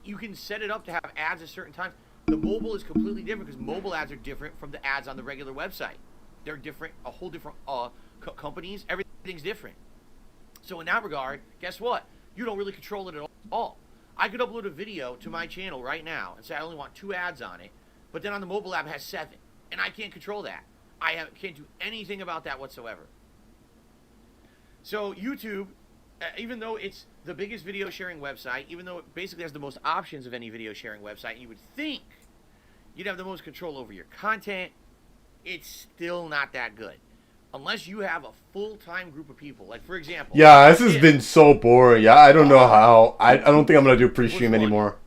You can set it up to have ads at certain times. The mobile is completely different because mobile ads are different from the ads on the regular website. They're different, a whole different companies. Everything's different. So in that regard, guess what? You don't really control it at all. I could upload a video to my channel right now and say I only want 2 ads on it, but then on the mobile app it has 7, and I can't control that. Can't do anything about that whatsoever. So YouTube, even though it's the biggest video sharing website, even though it basically has the most options of any video sharing website, you would think you'd have the most control over your content, it's still not that good. Unless you have a full-time group of people. Like, for example... Yeah, this has been so boring. Yeah, I don't know how. I don't think I'm going to do pre-stream anymore.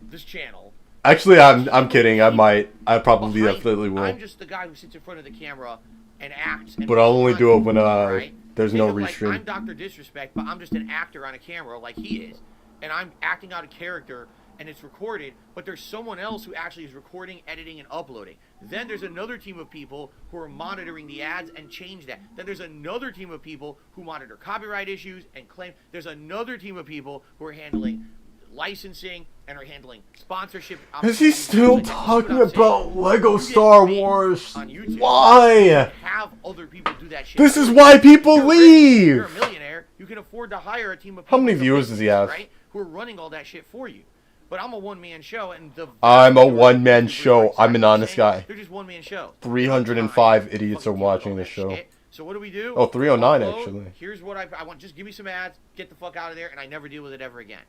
This channel... Actually, I'm kidding. I might. I probably definitely will. I'm just the guy who sits in front of the camera and acts. And but I'll only do it when right? there's no restream. Like, I'm Dr. Disrespect, but I'm just an actor on a camera like he is. And I'm acting out a character... and it's recorded, but there's someone else who actually is recording, editing, and uploading. Then there's another team of people who are monitoring the ads and change that. Then there's another team of people who monitor copyright issues and claim. There's another team of people who are handling licensing and are handling sponsorship. Is he still talking about Lego Star Wars? Why? Have other people do that shit. This is why people leave. You're a millionaire. You can afford to hire a team of people. How many viewers does he have? Right? Who are running all that shit for you. But I'm a one-man show, and I'm a one-man show. I'm an honest guy. They're just one-man show. 305 idiots are watching this show. So what do? Oh, 309 actually. Here's what I want. Just give me some ads. Get the fuck out of there, and I never deal with it ever again.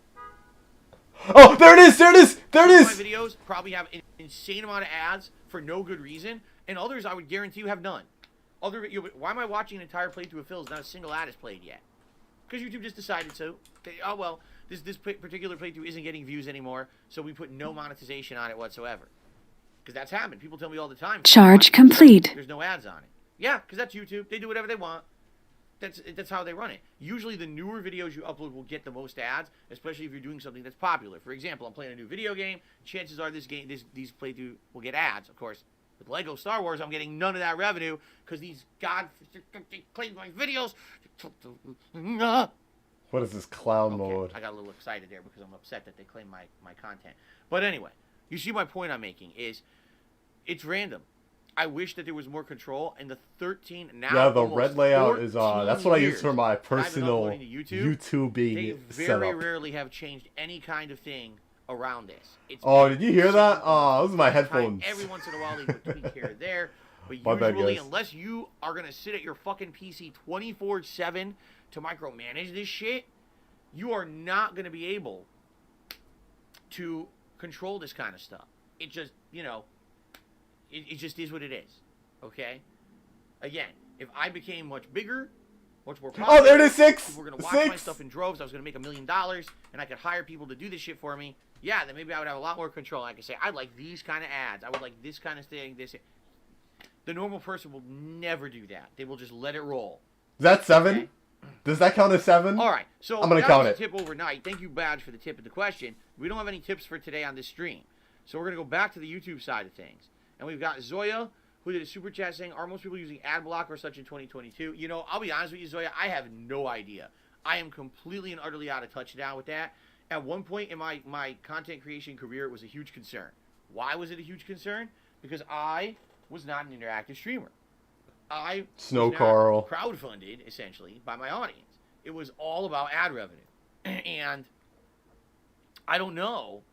Oh, there it is! There it is! There it is! My videos probably have an insane amount of ads for no good reason, and others I would guarantee you have none. Why am I watching an entire playthrough of Phil's? Not a single ad is played yet. Because YouTube just decided so. Oh well. This particular playthrough isn't getting views anymore, so we put no monetization on it whatsoever. Because that's happened. People tell me all the time. Charge complete. There's no ads on it. Yeah, because that's YouTube. They do whatever they want. That's how they run it. Usually the newer videos you upload will get the most ads, especially if you're doing something that's popular. For example, I'm playing a new video game. Chances are these playthrough will get ads. Of course, with Lego Star Wars, I'm getting none of that revenue because these claim my videos. What is this clown mode? I got a little excited there because I'm upset that they claim my content. But anyway, you see my point I'm making is it's random. I wish that there was more control, and the 13 now. Yeah, the red layout is that's what I use for my personal YouTubing setup. They very rarely have changed any kind of thing around this. Did you hear that? Those are my headphones. Every once in a while they would tweak here or there, but usually, unless you are gonna sit at your fucking PC 24/7 to micromanage this shit, you are not gonna be able to control this kind of stuff. It just, it just is what it is, okay? Again, if I became much bigger, much more popular... Oh, there it is, 6! People were going to watch my stuff in droves, I was going to make $1 million, and I could hire people to do this shit for me, yeah, then maybe I would have a lot more control. I could say, I like these kind of ads, I would like this kind of thing, this... The normal person will never do that. They will just let it roll. Is that 7? Okay? Does that count as 7? All right, so I'm gonna count it. Tip overnight. Thank you, Badge, for the tip and the question. We don't have any tips for today on this stream, so we're gonna go back to the YouTube side of things. And we've got Zoya, who did a super chat saying, "Are most people using ad block or such in 2022?" I'll be honest with you, Zoya. I have no idea. I am completely and utterly out of touch now with that. At one point in my content creation career, it was a huge concern. Why was it a huge concern? Because I was not an interactive streamer. I was crowdfunded, essentially, by my audience. It was all about ad revenue. And I don't know.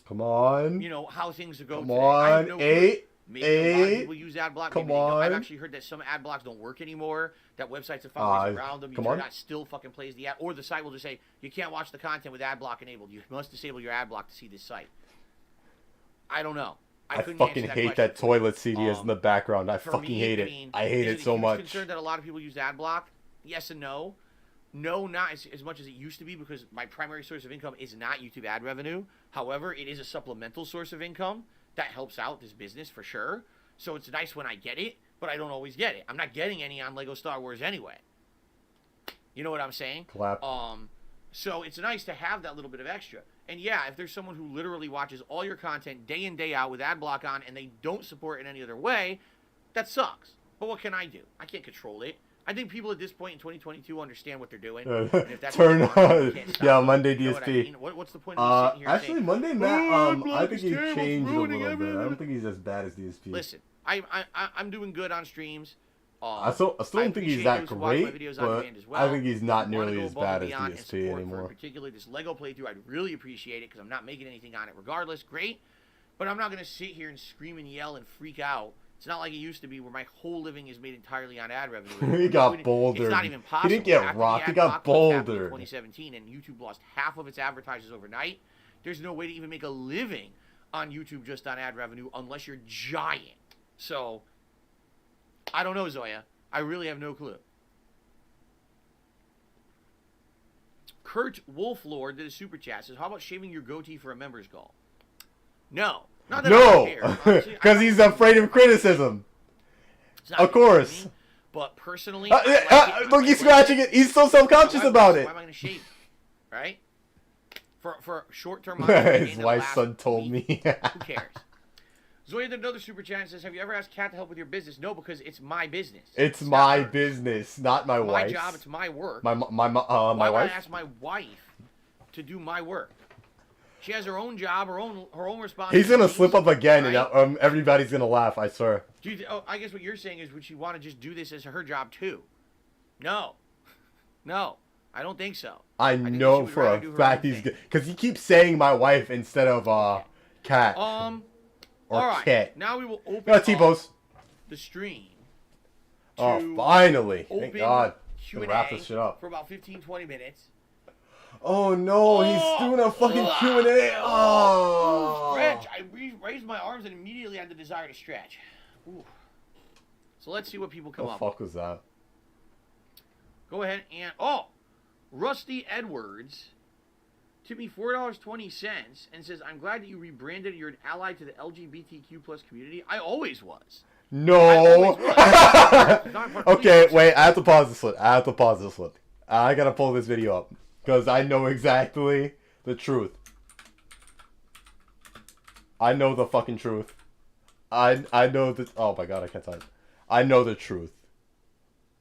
Come on. How things go Come today. on. 8. Maybe a lot of people use ad block. Come on. I've actually heard that some ad blocks don't work anymore. That websites have found ways around them. That still fucking plays the ad. Or the site will just say, you can't watch the content with ad block enabled. You must disable your ad block to see this site. I don't know. I fucking hate that toilet CD is in the background. I fucking hate it. I hate it so much. Is it a concern that a lot of people use ad block? Yes and no. No, not as much as it used to be, because my primary source of income is not YouTube ad revenue. However, it is a supplemental source of income that helps out this business for sure. So it's nice when I get it, but I don't always get it. I'm not getting any on Lego Star Wars anyway. You know what I'm saying? Clap. So it's nice to have that little bit of extra. And yeah, if there's someone who literally watches all your content day in, day out with ad block on and they don't support it in any other way, that sucks. But what can I do? I can't control it. I think people at this point in 2022 understand what they're doing. And if that's Turn what they want, you on. can't stop Yeah, them. Monday You know what I DSP. mean? What's the point of me sitting here Actually, saying, Monday Matt, I think he terrible, changed a ruining little bit. I everything. don't think he's as bad as DSP. Listen, I'm doing good on streams. I still don't think he's that great, but I think he's not nearly as bad as DSP anymore. Particularly this Lego playthrough, I'd really appreciate it because I'm not making anything on it regardless. Great, but I'm not going to sit here and scream and yell and freak out. It's not like it used to be where my whole living is made entirely on ad revenue. He got bouldered. It's not even possible. He didn't get rocked. He got bouldered. In 2017, and YouTube lost half of its advertisers overnight. There's no way to even make a living on YouTube just on ad revenue unless you're giant. So, I don't know, Zoya. I really have no clue. Kurt Wolflord did a super chat. Says, how about shaving your goatee for a member's goal? No. Not that I No, care. Honestly, because he's afraid of criticism. it's not Of course. me, but personally, I like it. Look, he's scratching it. He's so self-conscious about it. Why am I going to shave? Right? For short-term His wife's son told me. Who cares? Zoya did another super chat and says, have you ever asked Kat to help with your business? No, because it's my business. It's my business, not my wife's. My job, it's my work. My Why would I wife. ask my wife to do my work? She has her own job, her own responsibilities. He's gonna slip up again, right? and everybody's gonna laugh. I swear. I guess what you're saying is, would she want to just do this as her job too? No, no, I don't think so. I think know she would for rather a do her fact own he's thing. good because he keeps saying my wife instead of cat All or right. cat. Now we will open No, T-pose. the stream. Oh, to finally! Thank open God. Q&A Gonna wrap this shit up. for about 15-20 minutes. Oh no, he's doing a fucking Q&A. Oh. Stretch. I raised my arms and immediately had the desire to stretch. Ooh. So let's see what people come What up the fuck was that? Go ahead and Rusty Edwards tipped me $4.20 and says, I'm glad that you rebranded. You're an ally to the LGBTQ plus community. I always was. No. Was. Okay, wait. I have to pause this one. I gotta pull this video up because I know exactly the truth. I know the fucking truth. I know the. Oh my God, I can't type. I know the truth.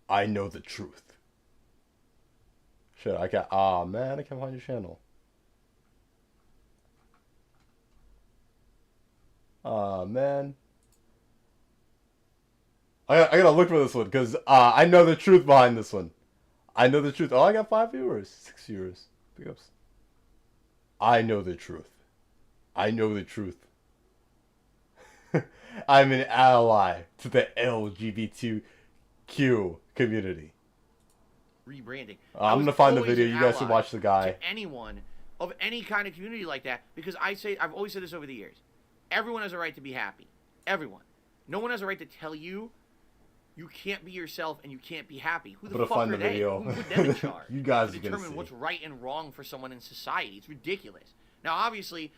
I know the truth. Shit, I can't. Ah, man, I can't find your channel. Ah, man. I gotta look for this one because I know the truth behind this one. I know the truth. Oh, I got 5 viewers, 6 viewers. Big ups. I know the truth. I know the truth. I'm an ally to the LGBTQ community. Rebranding. I'm gonna find the video. You guys should watch the guy. To anyone of any kind of community like that, because I've always said this over the years. Everyone has a right to be happy. Everyone. No one has a right to tell you you can't be yourself and you can't be happy. Who the fuck find are the they? video. Who put them in charge? You guys to are gonna determine see. what's right and wrong for someone in society. It's ridiculous. Now, obviously,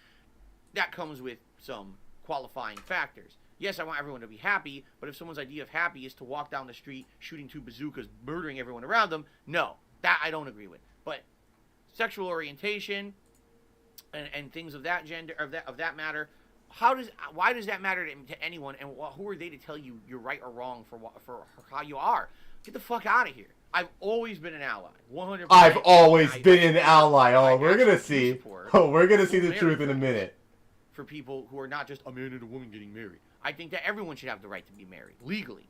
that comes with some qualifying factors. Yes, I want everyone to be happy, but if someone's idea of happy is to walk down the street shooting 2 bazookas, murdering everyone around them, no, that I don't agree with. But sexual orientation and things of that gender, of that matter, why does that matter to anyone? And who are they to tell you you're right or wrong for how you are? Get the fuck out of here. I've always been an ally. 100%. I've always been an ally. Oh, we're gonna see. Support. Oh, we're gonna see the truth in a minute. For people who are not just a man and a woman getting married. I think that everyone should have the right to be married legally.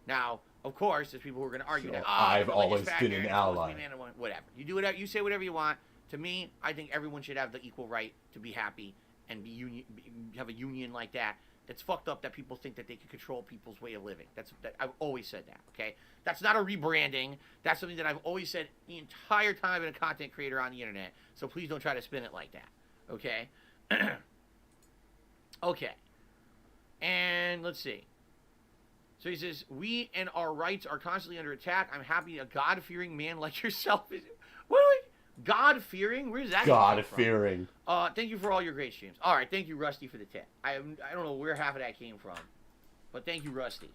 Now, of course, there's people who are going to argue that I've always been an ally. Whatever. You say whatever you want. To me, I think everyone should have the equal right to be happy and have a union like that. It's fucked up that people think that they can control people's way of living. I've always said that. Okay, that's not a rebranding. That's something that I've always said the entire time I've been a content creator on the internet. So please don't try to spin it like that. Okay. Okay. And let's see. So he says, we and our rights are constantly under attack. I'm happy a God-fearing man like yourself is. What are we? God-fearing? Where's that? God-fearing. Thank you for all your great streams. All right, thank you, Rusty, for the tip. I don't know where half of that came from, but thank you, Rusty.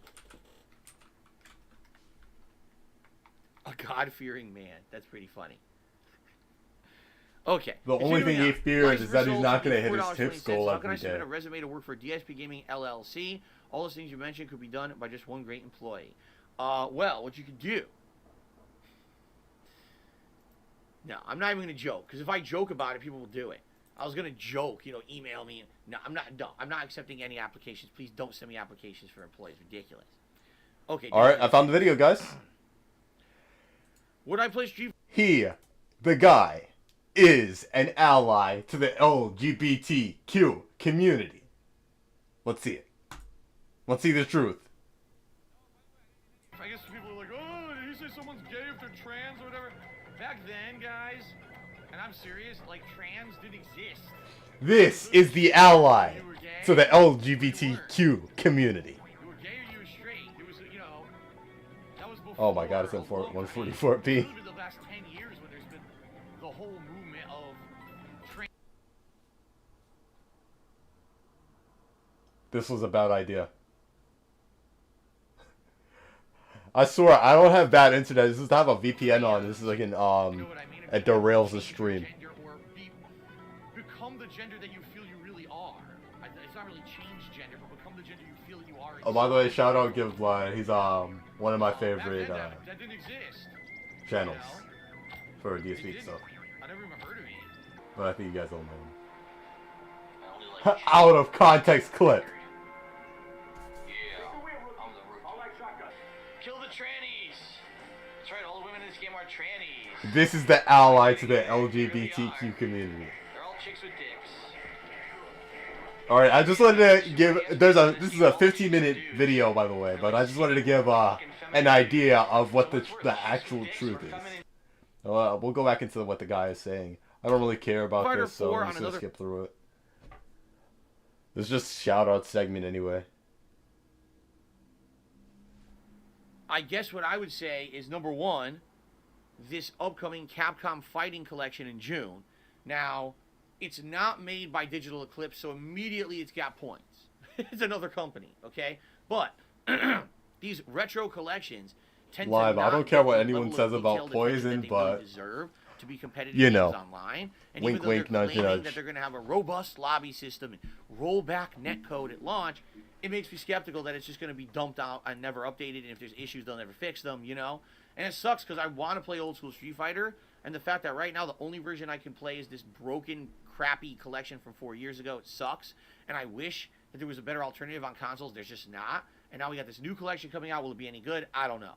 A God-fearing man. That's pretty funny. Okay. The only thing he fears is that he's not going to hit his tips goal How can I every submit day. a resume to work for DSP Gaming LLC? All those things you mentioned could be done by just one great employee. Well, what you could do. No, I'm not even going to joke, because if I joke about it, people will do it. I was going to joke, email me. No, I'm not accepting any applications. Please don't send me applications for employees. Ridiculous. Okay. All right, I found the video, guys. Would I play Street? He, the guy, is an ally to the LGBTQ community. Let's see it. Let's see the truth. I guess people are like, oh, did you say someone's gay if they're trans or whatever? Back then, guys, and I'm serious, like, trans didn't exist. This is the ally to the LGBTQ community. You were gay or you were straight. It was, that was before. Oh my god, it's in 144p. It's been the last 10 years when there's been the whole movement of trans. This was a bad idea. I swear, I don't have bad internet. This is to have a VPN on. This is like an, it derails the stream. Or become the gender that you feel you really are. It's not really change gender, but become the gender you feel you are. Oh, by the way, shout out Giveblind. He's one of my favorite that didn't exist. channels for DSP stuff. I never even heard of it. But I think you guys don't know him. Out of context clip. Kill the trannies. That's right, all the women in this game are trannies. This is the ally to the LGBTQ community. They're all chicks with dicks. Alright, I just wanted to give, this is a 15-minute video, by the way, but I just wanted to give an idea of what the actual truth is. We'll go back into what the guy is saying. I don't really care about this, so I'm just gonna skip through it. This is just shout-out segment anyway. I guess what I would say is, number one, this upcoming Capcom Fighting Collection in June. Now, it's not made by Digital Eclipse, so immediately it's got points. It's another company, okay? But these retro collections tend to I don't care what anyone level says of about detail that Poison, they but really deserve to be competitive you games know, online. And wink, even though wink, they're nudge, claiming nudge. that they're going to have a robust lobby system and rollback netcode at launch, it makes me skeptical that it's just going to be dumped out and never updated, and if there's issues, they'll never fix them, And it sucks because I want to play old school Street Fighter, and the fact that right now the only version I can play is this broken, crappy collection from 4 years ago, it sucks. And I wish that there was a better alternative on consoles. There's just not. And now we got this new collection coming out. Will it be any good? I don't know.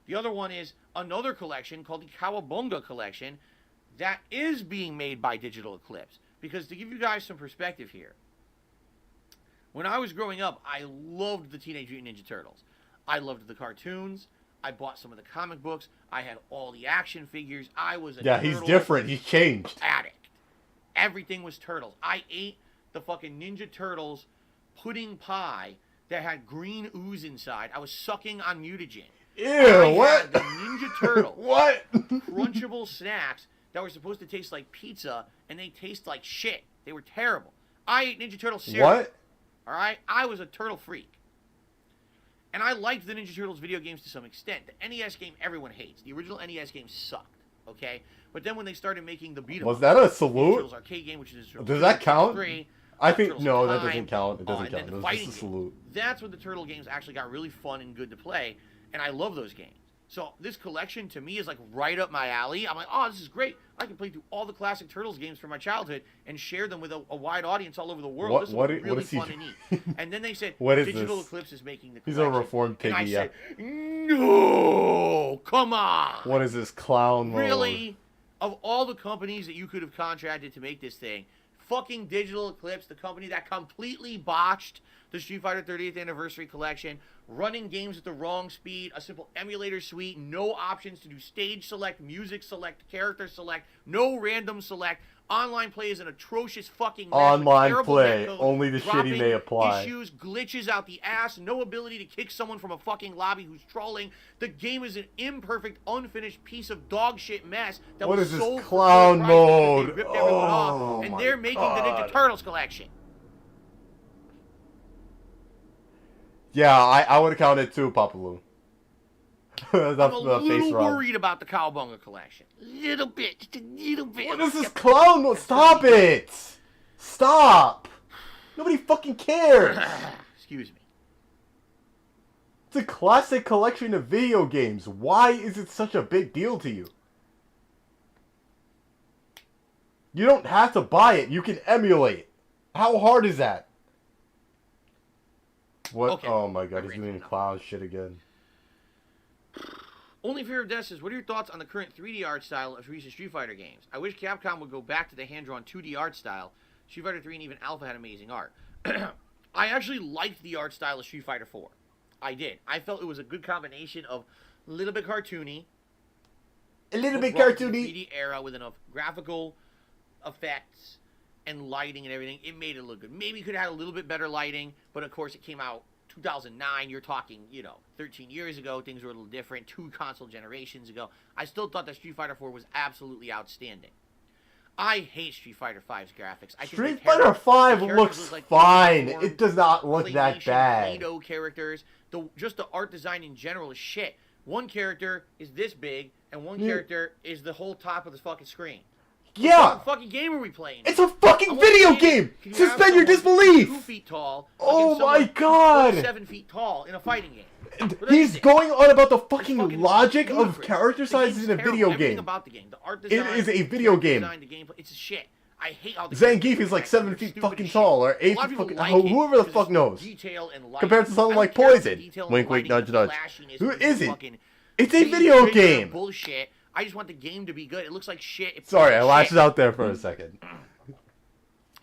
The other one is another collection called the Kawabunga Collection that is being made by Digital Eclipse. Because to give you guys some perspective here, when I was growing up, I loved the Teenage Mutant Ninja Turtles. I loved the cartoons. I bought some of the comic books. I had all the action figures. I was a he's different. He's changed. Addict. Everything was turtles. I ate the fucking Ninja Turtles pudding pie that had green ooze inside. I was sucking on mutagen. Ew, what? The Ninja Turtle. What? Crunchable snacks that were supposed to taste like pizza, and they taste like shit. They were terrible. I ate Ninja Turtle cereal. What? All right? I was a turtle freak. And I liked the Ninja Turtles video games to some extent. The NES game everyone hates. The original NES game sucked, okay? But then when they started making the beat-em-up, Was that a salute? Turtles arcade game, which is Does that count? 3, I think Turtles no, in that Time, doesn't count. It doesn't and then count. the It was fighting just a game. salute. That's when the Turtle games actually got really fun and good to play, and I love those games. So this collection to me is like right up my alley. I'm like, oh, this is great. I can play through all the classic Turtles games from my childhood and share them with a wide audience all over the world. This is really fun and neat. And then they said, What is Digital this? Eclipse is making the He's collection. a reformed And I piggy, yeah. said, no, come on. What is this clown mode? Really? Of all the companies that you could have contracted to make this thing, fucking Digital Eclipse, the company that completely botched the Street Fighter 30th Anniversary Collection, running games at the wrong speed, a simple emulator suite, no options to do stage select, music select, character select, no random select. Online play is an atrocious fucking mess. Online Terrible play, netcode, only the shitty dropping may apply. Issues, glitches out the ass, no ability to kick someone from a fucking lobby who's trolling. The game is an imperfect, unfinished piece of dog shit mess that What was is this sold for clown full price because mode? they ripped everyone off, Oh and my they're making the Ninja God. Turtles collection. Yeah, I would have counted too, Papa Lou. That's I'm a the face little rub. worried about the Cowabunga collection. Little bit, just a little bit. What is this clown? Stop it! Stop! Nobody fucking cares. Excuse me. It's a classic collection of video games. Why is it such a big deal to you? You don't have to buy it. You can emulate. How hard is that? What? Okay. Oh my god, he's doing clown shit again. Only Fear of Death says, what are your thoughts on the current 3D art style of recent Street Fighter games? I wish Capcom would go back to the hand-drawn 2D art style. Street Fighter 3 and even Alpha had amazing art. I actually liked the art style of Street Fighter 4. I did. I felt it was a good combination of a little bit cartoony. A little bit brought to cartoony. the 3D era with enough graphical effects and lighting and everything. It made it look good. Maybe it could have had a little bit better lighting, but of course it came out 2009, you're talking, 13 years ago. Things were a little different. 2 console generations ago. I still thought that Street Fighter 4 was absolutely outstanding. I hate Street Fighter 5's graphics. I think Street Fighter 5 looks like fine. uniform It does not look that claymation bad. Play-Doh characters. Just the art design in general is shit. One character is this big, and one character is the whole top of the fucking screen. Yeah! What fucking game are we playing? It's a fucking video game! Can you have Suspend your someone disbelief! 2 feet tall. Oh against my someone god! 7 feet tall in a fighting game. He's going on about the fucking Fucking logic of ludicrous. character The sizes game's in a terrible. video Everything game. about the game. The art It design, is a the video character game. design, the gameplay. It's shit. I hate how the Zangief is like 7 feet fucking tall, or 8 feet fucking... Whoever the fuck knows. Compared to something like Poison. Wink, wink, nudge, nudge. Who is it? It's a video game! Bullshit. I just want the game to be good. It looks like shit. Sorry, I lashed out there for a second.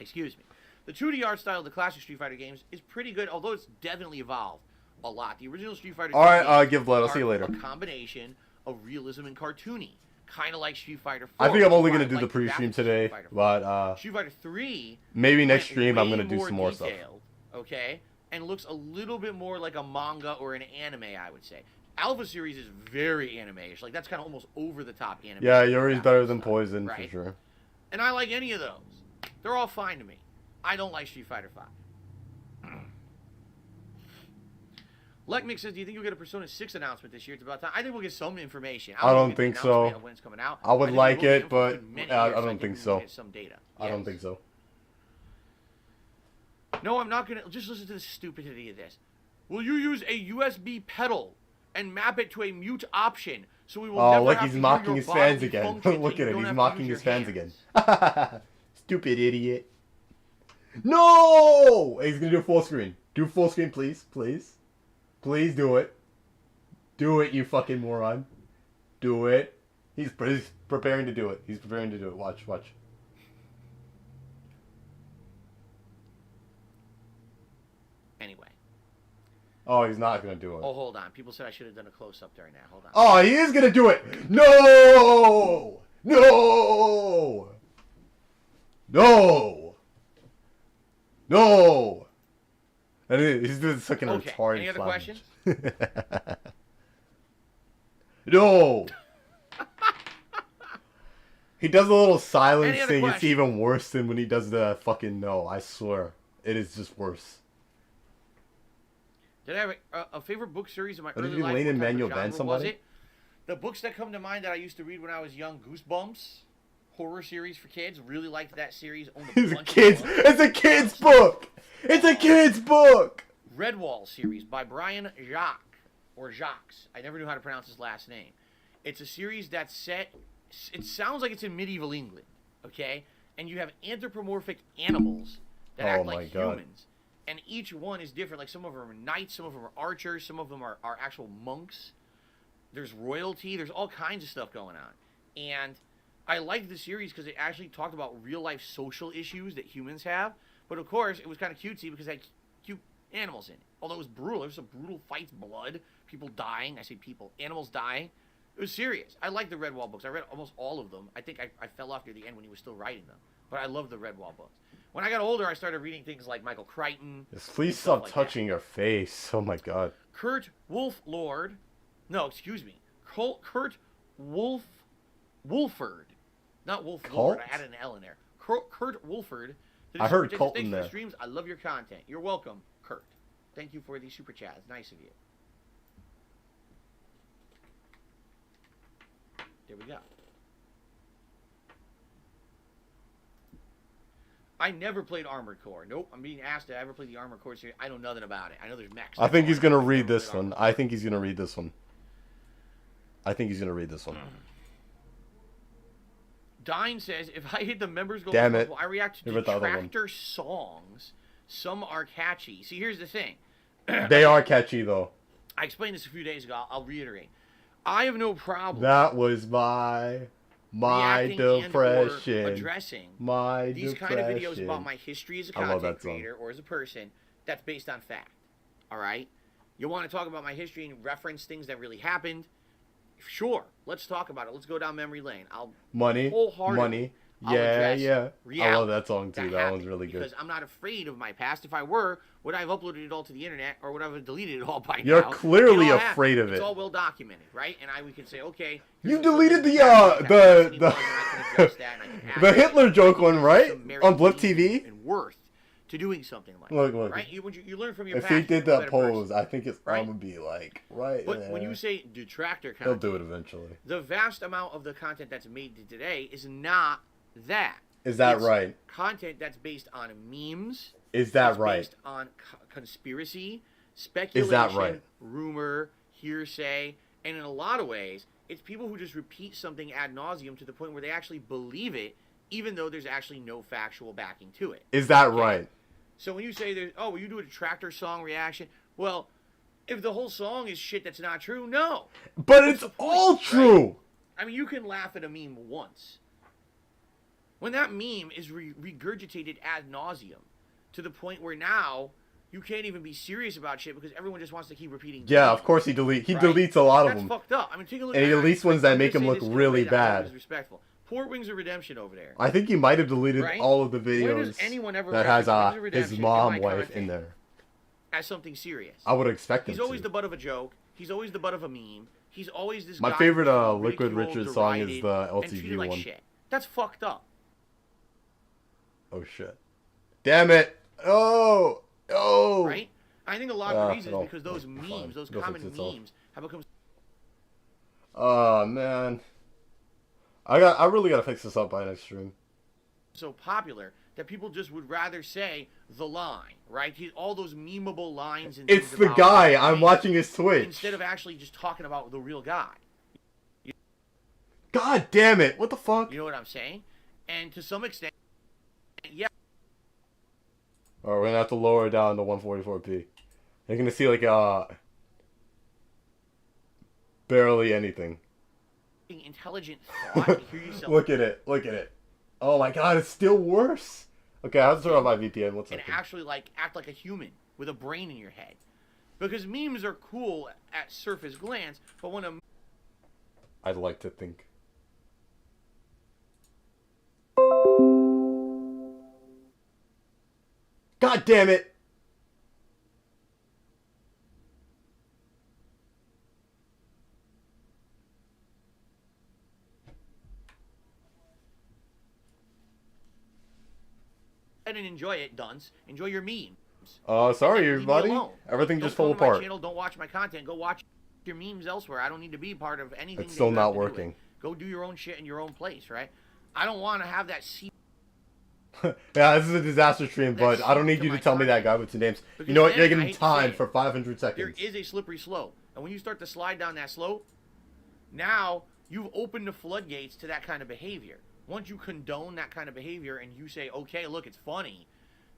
Excuse me. The 2D art style of the classic Street Fighter games is pretty good, although it's definitely evolved a lot. The original Street Fighter Alright, give blood. I'll see you are later. a combination of realism and cartoony. Kind of like Street Fighter 4. I think I'm only which going is to why do I the like pre-stream Street today, Fighter 4. but Street Fighter 3 maybe next went stream I'm way going to do some more stuff. detailed, okay? And looks a little bit more like a manga or an anime, I would say. Alpha series is very anime-ish. Like, that's kind of almost over-the-top anime. Yeah, Yuri's better than stuff, Poison, for right? sure. And I like any of those. They're all fine to me. I don't like Street Fighter 5. Lekmik says, do you think you'll get a Persona 6 announcement this year? It's about time. I think we'll get some information. I don't think so. When it's coming out. I would think like we'll get it, but info in many I years. don't think we'll so. get some data. I don't Yes. think so. No, I'm not going to. Just listen to the stupidity of this. Will you use a USB pedal and map it to a mute option so we will never Look, have he's to mocking hear his your fans bodily again. functions and Look you at him, don't he's have to mocking use his your fans hands. again. Stupid idiot. No! He's gonna do full screen. Do full screen, please. Please. Please do it. Do it, you fucking moron. Do it. He's preparing to do it. He's preparing to do it. Watch, watch. Anyway. Oh, he's not gonna do it. Oh, hold on. People said I should have done a close-up during that. Hold on. Oh, he is gonna do it! No! No! No! No! And he's doing such an Okay, retarded any other clown. questions? No! He does a little silence Any other thing. It's questions? even worse than when he does the fucking no. I swear. It is just worse. Did I have a favorite book series in my Oh, did early you life? Lane What and type of Manuel genre ban was somebody? it? The books that come to mind that I used to read when I was young, Goosebumps, horror series for kids. Really liked that series. Owned a It's a bunch of kid's. books. It's a kid's book. It's a kid's book. Redwall series by Brian Jacques, or Jacques. I never knew how to pronounce his last name. It's a series that's set. It sounds like it's in medieval England, okay? And you have anthropomorphic animals that act my like God. humans, and each one is different. Like some of them are knights, some of them are archers, some of them are actual monks. There's royalty. There's all kinds of stuff going on, and I liked the series because it actually talked about real life social issues that humans have. But of course, it was kind of cutesy because it had cute animals in it. Although it was brutal. There was some brutal fights, blood, people dying. I say people, animals dying. It was serious. I like the Redwall books. I read almost all of them. I think I fell off near the end when he was still writing them. But I love the Redwall books. When I got older, I started reading things like Michael Crichton. Yes, please stuff stop like touching your face. Oh my god. Kurt Wolflord. No, excuse me. Kurt Wolford. Not Wolf Cult? Lord. I added an L in there. Kurt Wolford. I heard Thanks cult for in the there. streams. I love your content. You're welcome, Kurt. Thank you for the super chat. It's nice of you. There we go. I never played Armored Core. Nope, I'm being asked if I ever played the Armored Core series. I know nothing about it. I know there's mechs. I think he's gonna read this one. I think he's gonna read this one. I think he's gonna read this one. Dine says, if I hit the members goal, Damn it. I react to Never thought of that one. detractor songs. Some are catchy. See, here's the thing. They are catchy though. I explained this a few days ago. I'll reiterate. I have no problem That was my reacting and/or depression. addressing My these depression. kind of videos about my history as a I love content that song. creator or as a person that's based on fact. All right? You want to talk about my history and reference things that really happened? Sure. Let's talk about it. Let's go down memory lane. I'll Money. wholeheartedly I'll Yeah, address yeah. I reality love that song too. That happened one's really good. because I'm not afraid of my past. If I were, would I have uploaded it all to the internet or would I have deleted it all by You're now? clearly It all happened. afraid of It's it. all well documented, right? And we can say, okay, You here's deleted the the the Hitler joke one, right? On Blip TV. and worth to doing something like Look, that, look. right? You learn from your If past. he did you're a that better pose, person. I think his Right? arm would be like right But there. when you say detractor He'll content, do it eventually. the vast amount of the content that's made today is not that. Is that It's right? Content that's based on memes. Is that It's right? based on conspiracy, speculation, right? rumor, hearsay, and in a lot of ways, it's people who just repeat something ad nauseum to the point where they actually believe it, even though there's actually no factual backing to it. Is that Okay? right? So when you say there's, oh, well, you do a detractor song reaction, well, if the whole song is shit that's not true, no. But What's it's the point, all right? true. I mean, you can laugh at a meme once. When that meme is regurgitated ad nauseum to the point where now you can't even be serious about shit because everyone just wants to keep repeating. the Yeah, meme, of course he deletes right? a lot of That's them. fucked up. I mean, take a look. And he deletes ones that I'm make gonna him say look this in a really way that I bad. was respectful. Poor Wings of Redemption over there. I think he might have deleted Right? all of the When videos does anyone ever that has reference Wings of his Redemption in mom my wife content in there. as something serious? I would expect him He's always to. the butt of a joke. He's always the butt of a meme. He's always this. My guy favorite who's Liquid ridiculed, Richard song is derided, the and LTV treated like one. shit. That's fucked up. Oh shit! Damn it! Oh! Oh! Right? I think a lot of the reason no, is because those no, memes, fine. those Go fix common itself. memes, have become Oh man! I really gotta fix this up by next stream. so popular that people just would rather say the line, right? All those memeable lines and It's things the about guy. it, I'm right? watching his Twitch. Instead of actually just talking about the real guy. God damn it! What the fuck? You know what I'm saying? And to some extent, yeah, Alright, we're gonna have to lower it down to 144p. You're gonna see like barely anything. intelligent thought to hear yourself Look at it. Look at it. Oh my god, it's still worse. Okay, I have to turn off my VPN. One and second. actually act like a human with a brain in your head. Because memes are cool at surface glance, but when a I'd like to think. God damn it! and enjoy it, dunce. Enjoy your memes. Sorry Leave me everybody. alone. Everything Don't just come fell to my apart. channel, don't watch my content. Go watch your memes elsewhere. I don't need to be part of anything. It's that still you not have to do working. with. Go do your own shit in your own place, right? I don't want to have that seep. Yeah, this is a disaster stream, but I don't need to you to my tell me that content. guy with two names. Because You know what? You're then, I getting hate to say timed it, for 500 There seconds. is a slippery slope, and when you start to slide down that slope, now you've opened the floodgates to that kind of behavior. Once you condone that kind of behavior and you say, okay, look, it's funny,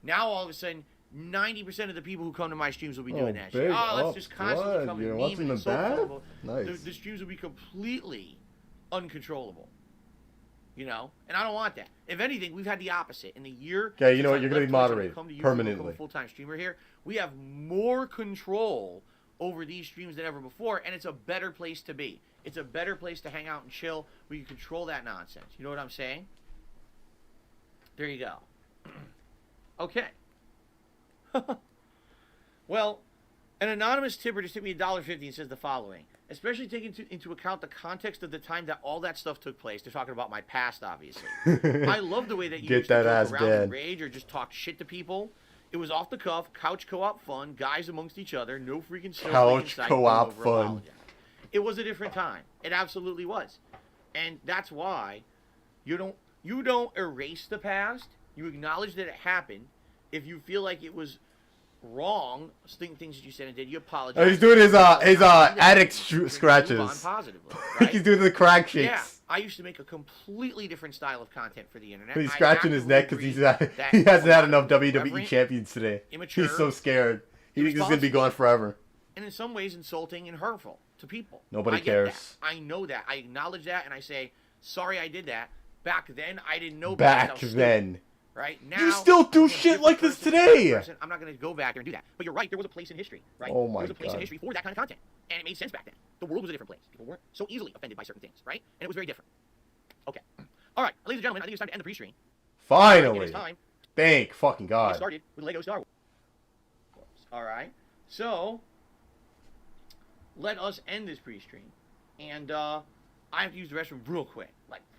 now all of a sudden 90% of the people who come to my streams will be doing that shit. big Oh, let's up just constantly blood. come You're and watching meme the and so bat? horrible. Nice. The streams will be completely uncontrollable. You know? And I don't want that. If anything, we've had the opposite. In the year... Okay, you know what? since You're I gonna be left Twitch and moderated come to YouTube, permanently. become a full-time streamer here, we have more control over these streams than ever before, and it's a better place to be. It's a better place to hang out and chill where you control that nonsense. You know what I'm saying? There you go. Okay. Well, an anonymous tipper just tipped me $1.50 and says the following. Especially taking into account the context of the time that all that stuff took place. They're talking about my past, obviously. I love the way that you Get used to that joke ass around dead. and rage or just talk shit to people. It was off the cuff, couch co-op fun, guys amongst each other, no freaking Couch co-op fun. It was a different time. It absolutely was. And that's why you don't erase the past. You acknowledge that it happened. If you feel like it was wrong, things that you said and did, you apologize. He's doing his addict Move on scratches. positively, right? He's doing the crack shakes. Yeah, I used to make a completely different style of content for the internet. He's I scratching his neck because actively he hasn't had enough agree WWE irreverent, champions today. immature, He's so scared. He thinks he's gonna be gone forever. and in some ways insulting and hurtful to people. Nobody I get cares. that. I know that. I acknowledge that, and I say, sorry I did that. Back then, I didn't know Back stupid, then. right? Now, You still do I'm a shit different like this person, today. different person. I'm not going to go back there and do that. But you're right. There was a place in history, right? Oh my There was a place in God. history for that kind of content. And it made sense back then. The world was a different place. People weren't so easily offended by certain things, right? And it was very different. Okay. All right, ladies and gentlemen, I think it's time to end the pre-stream. It Finally. is time. Thank fucking Get God. started with Lego Star Wars. All right. So, let us end this pre-stream. And I have to use the restroom real quick,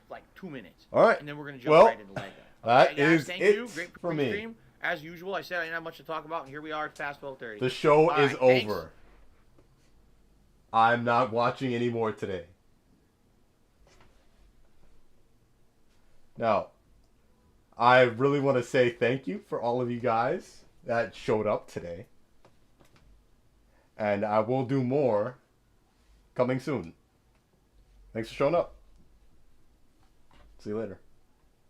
like 2 minutes. All right. And then we're going to jump Well, right into Lego. that Okay, guys, is thank it you. Great for me. pre-stream. As usual, I said I didn't have much to talk about, and here we are. It's past 12:30. The show All is right, thanks. over. I'm not watching anymore today. Now, I really want to say thank you for all of you guys that showed up today. And I will do more coming soon. Thanks for showing up. See you later.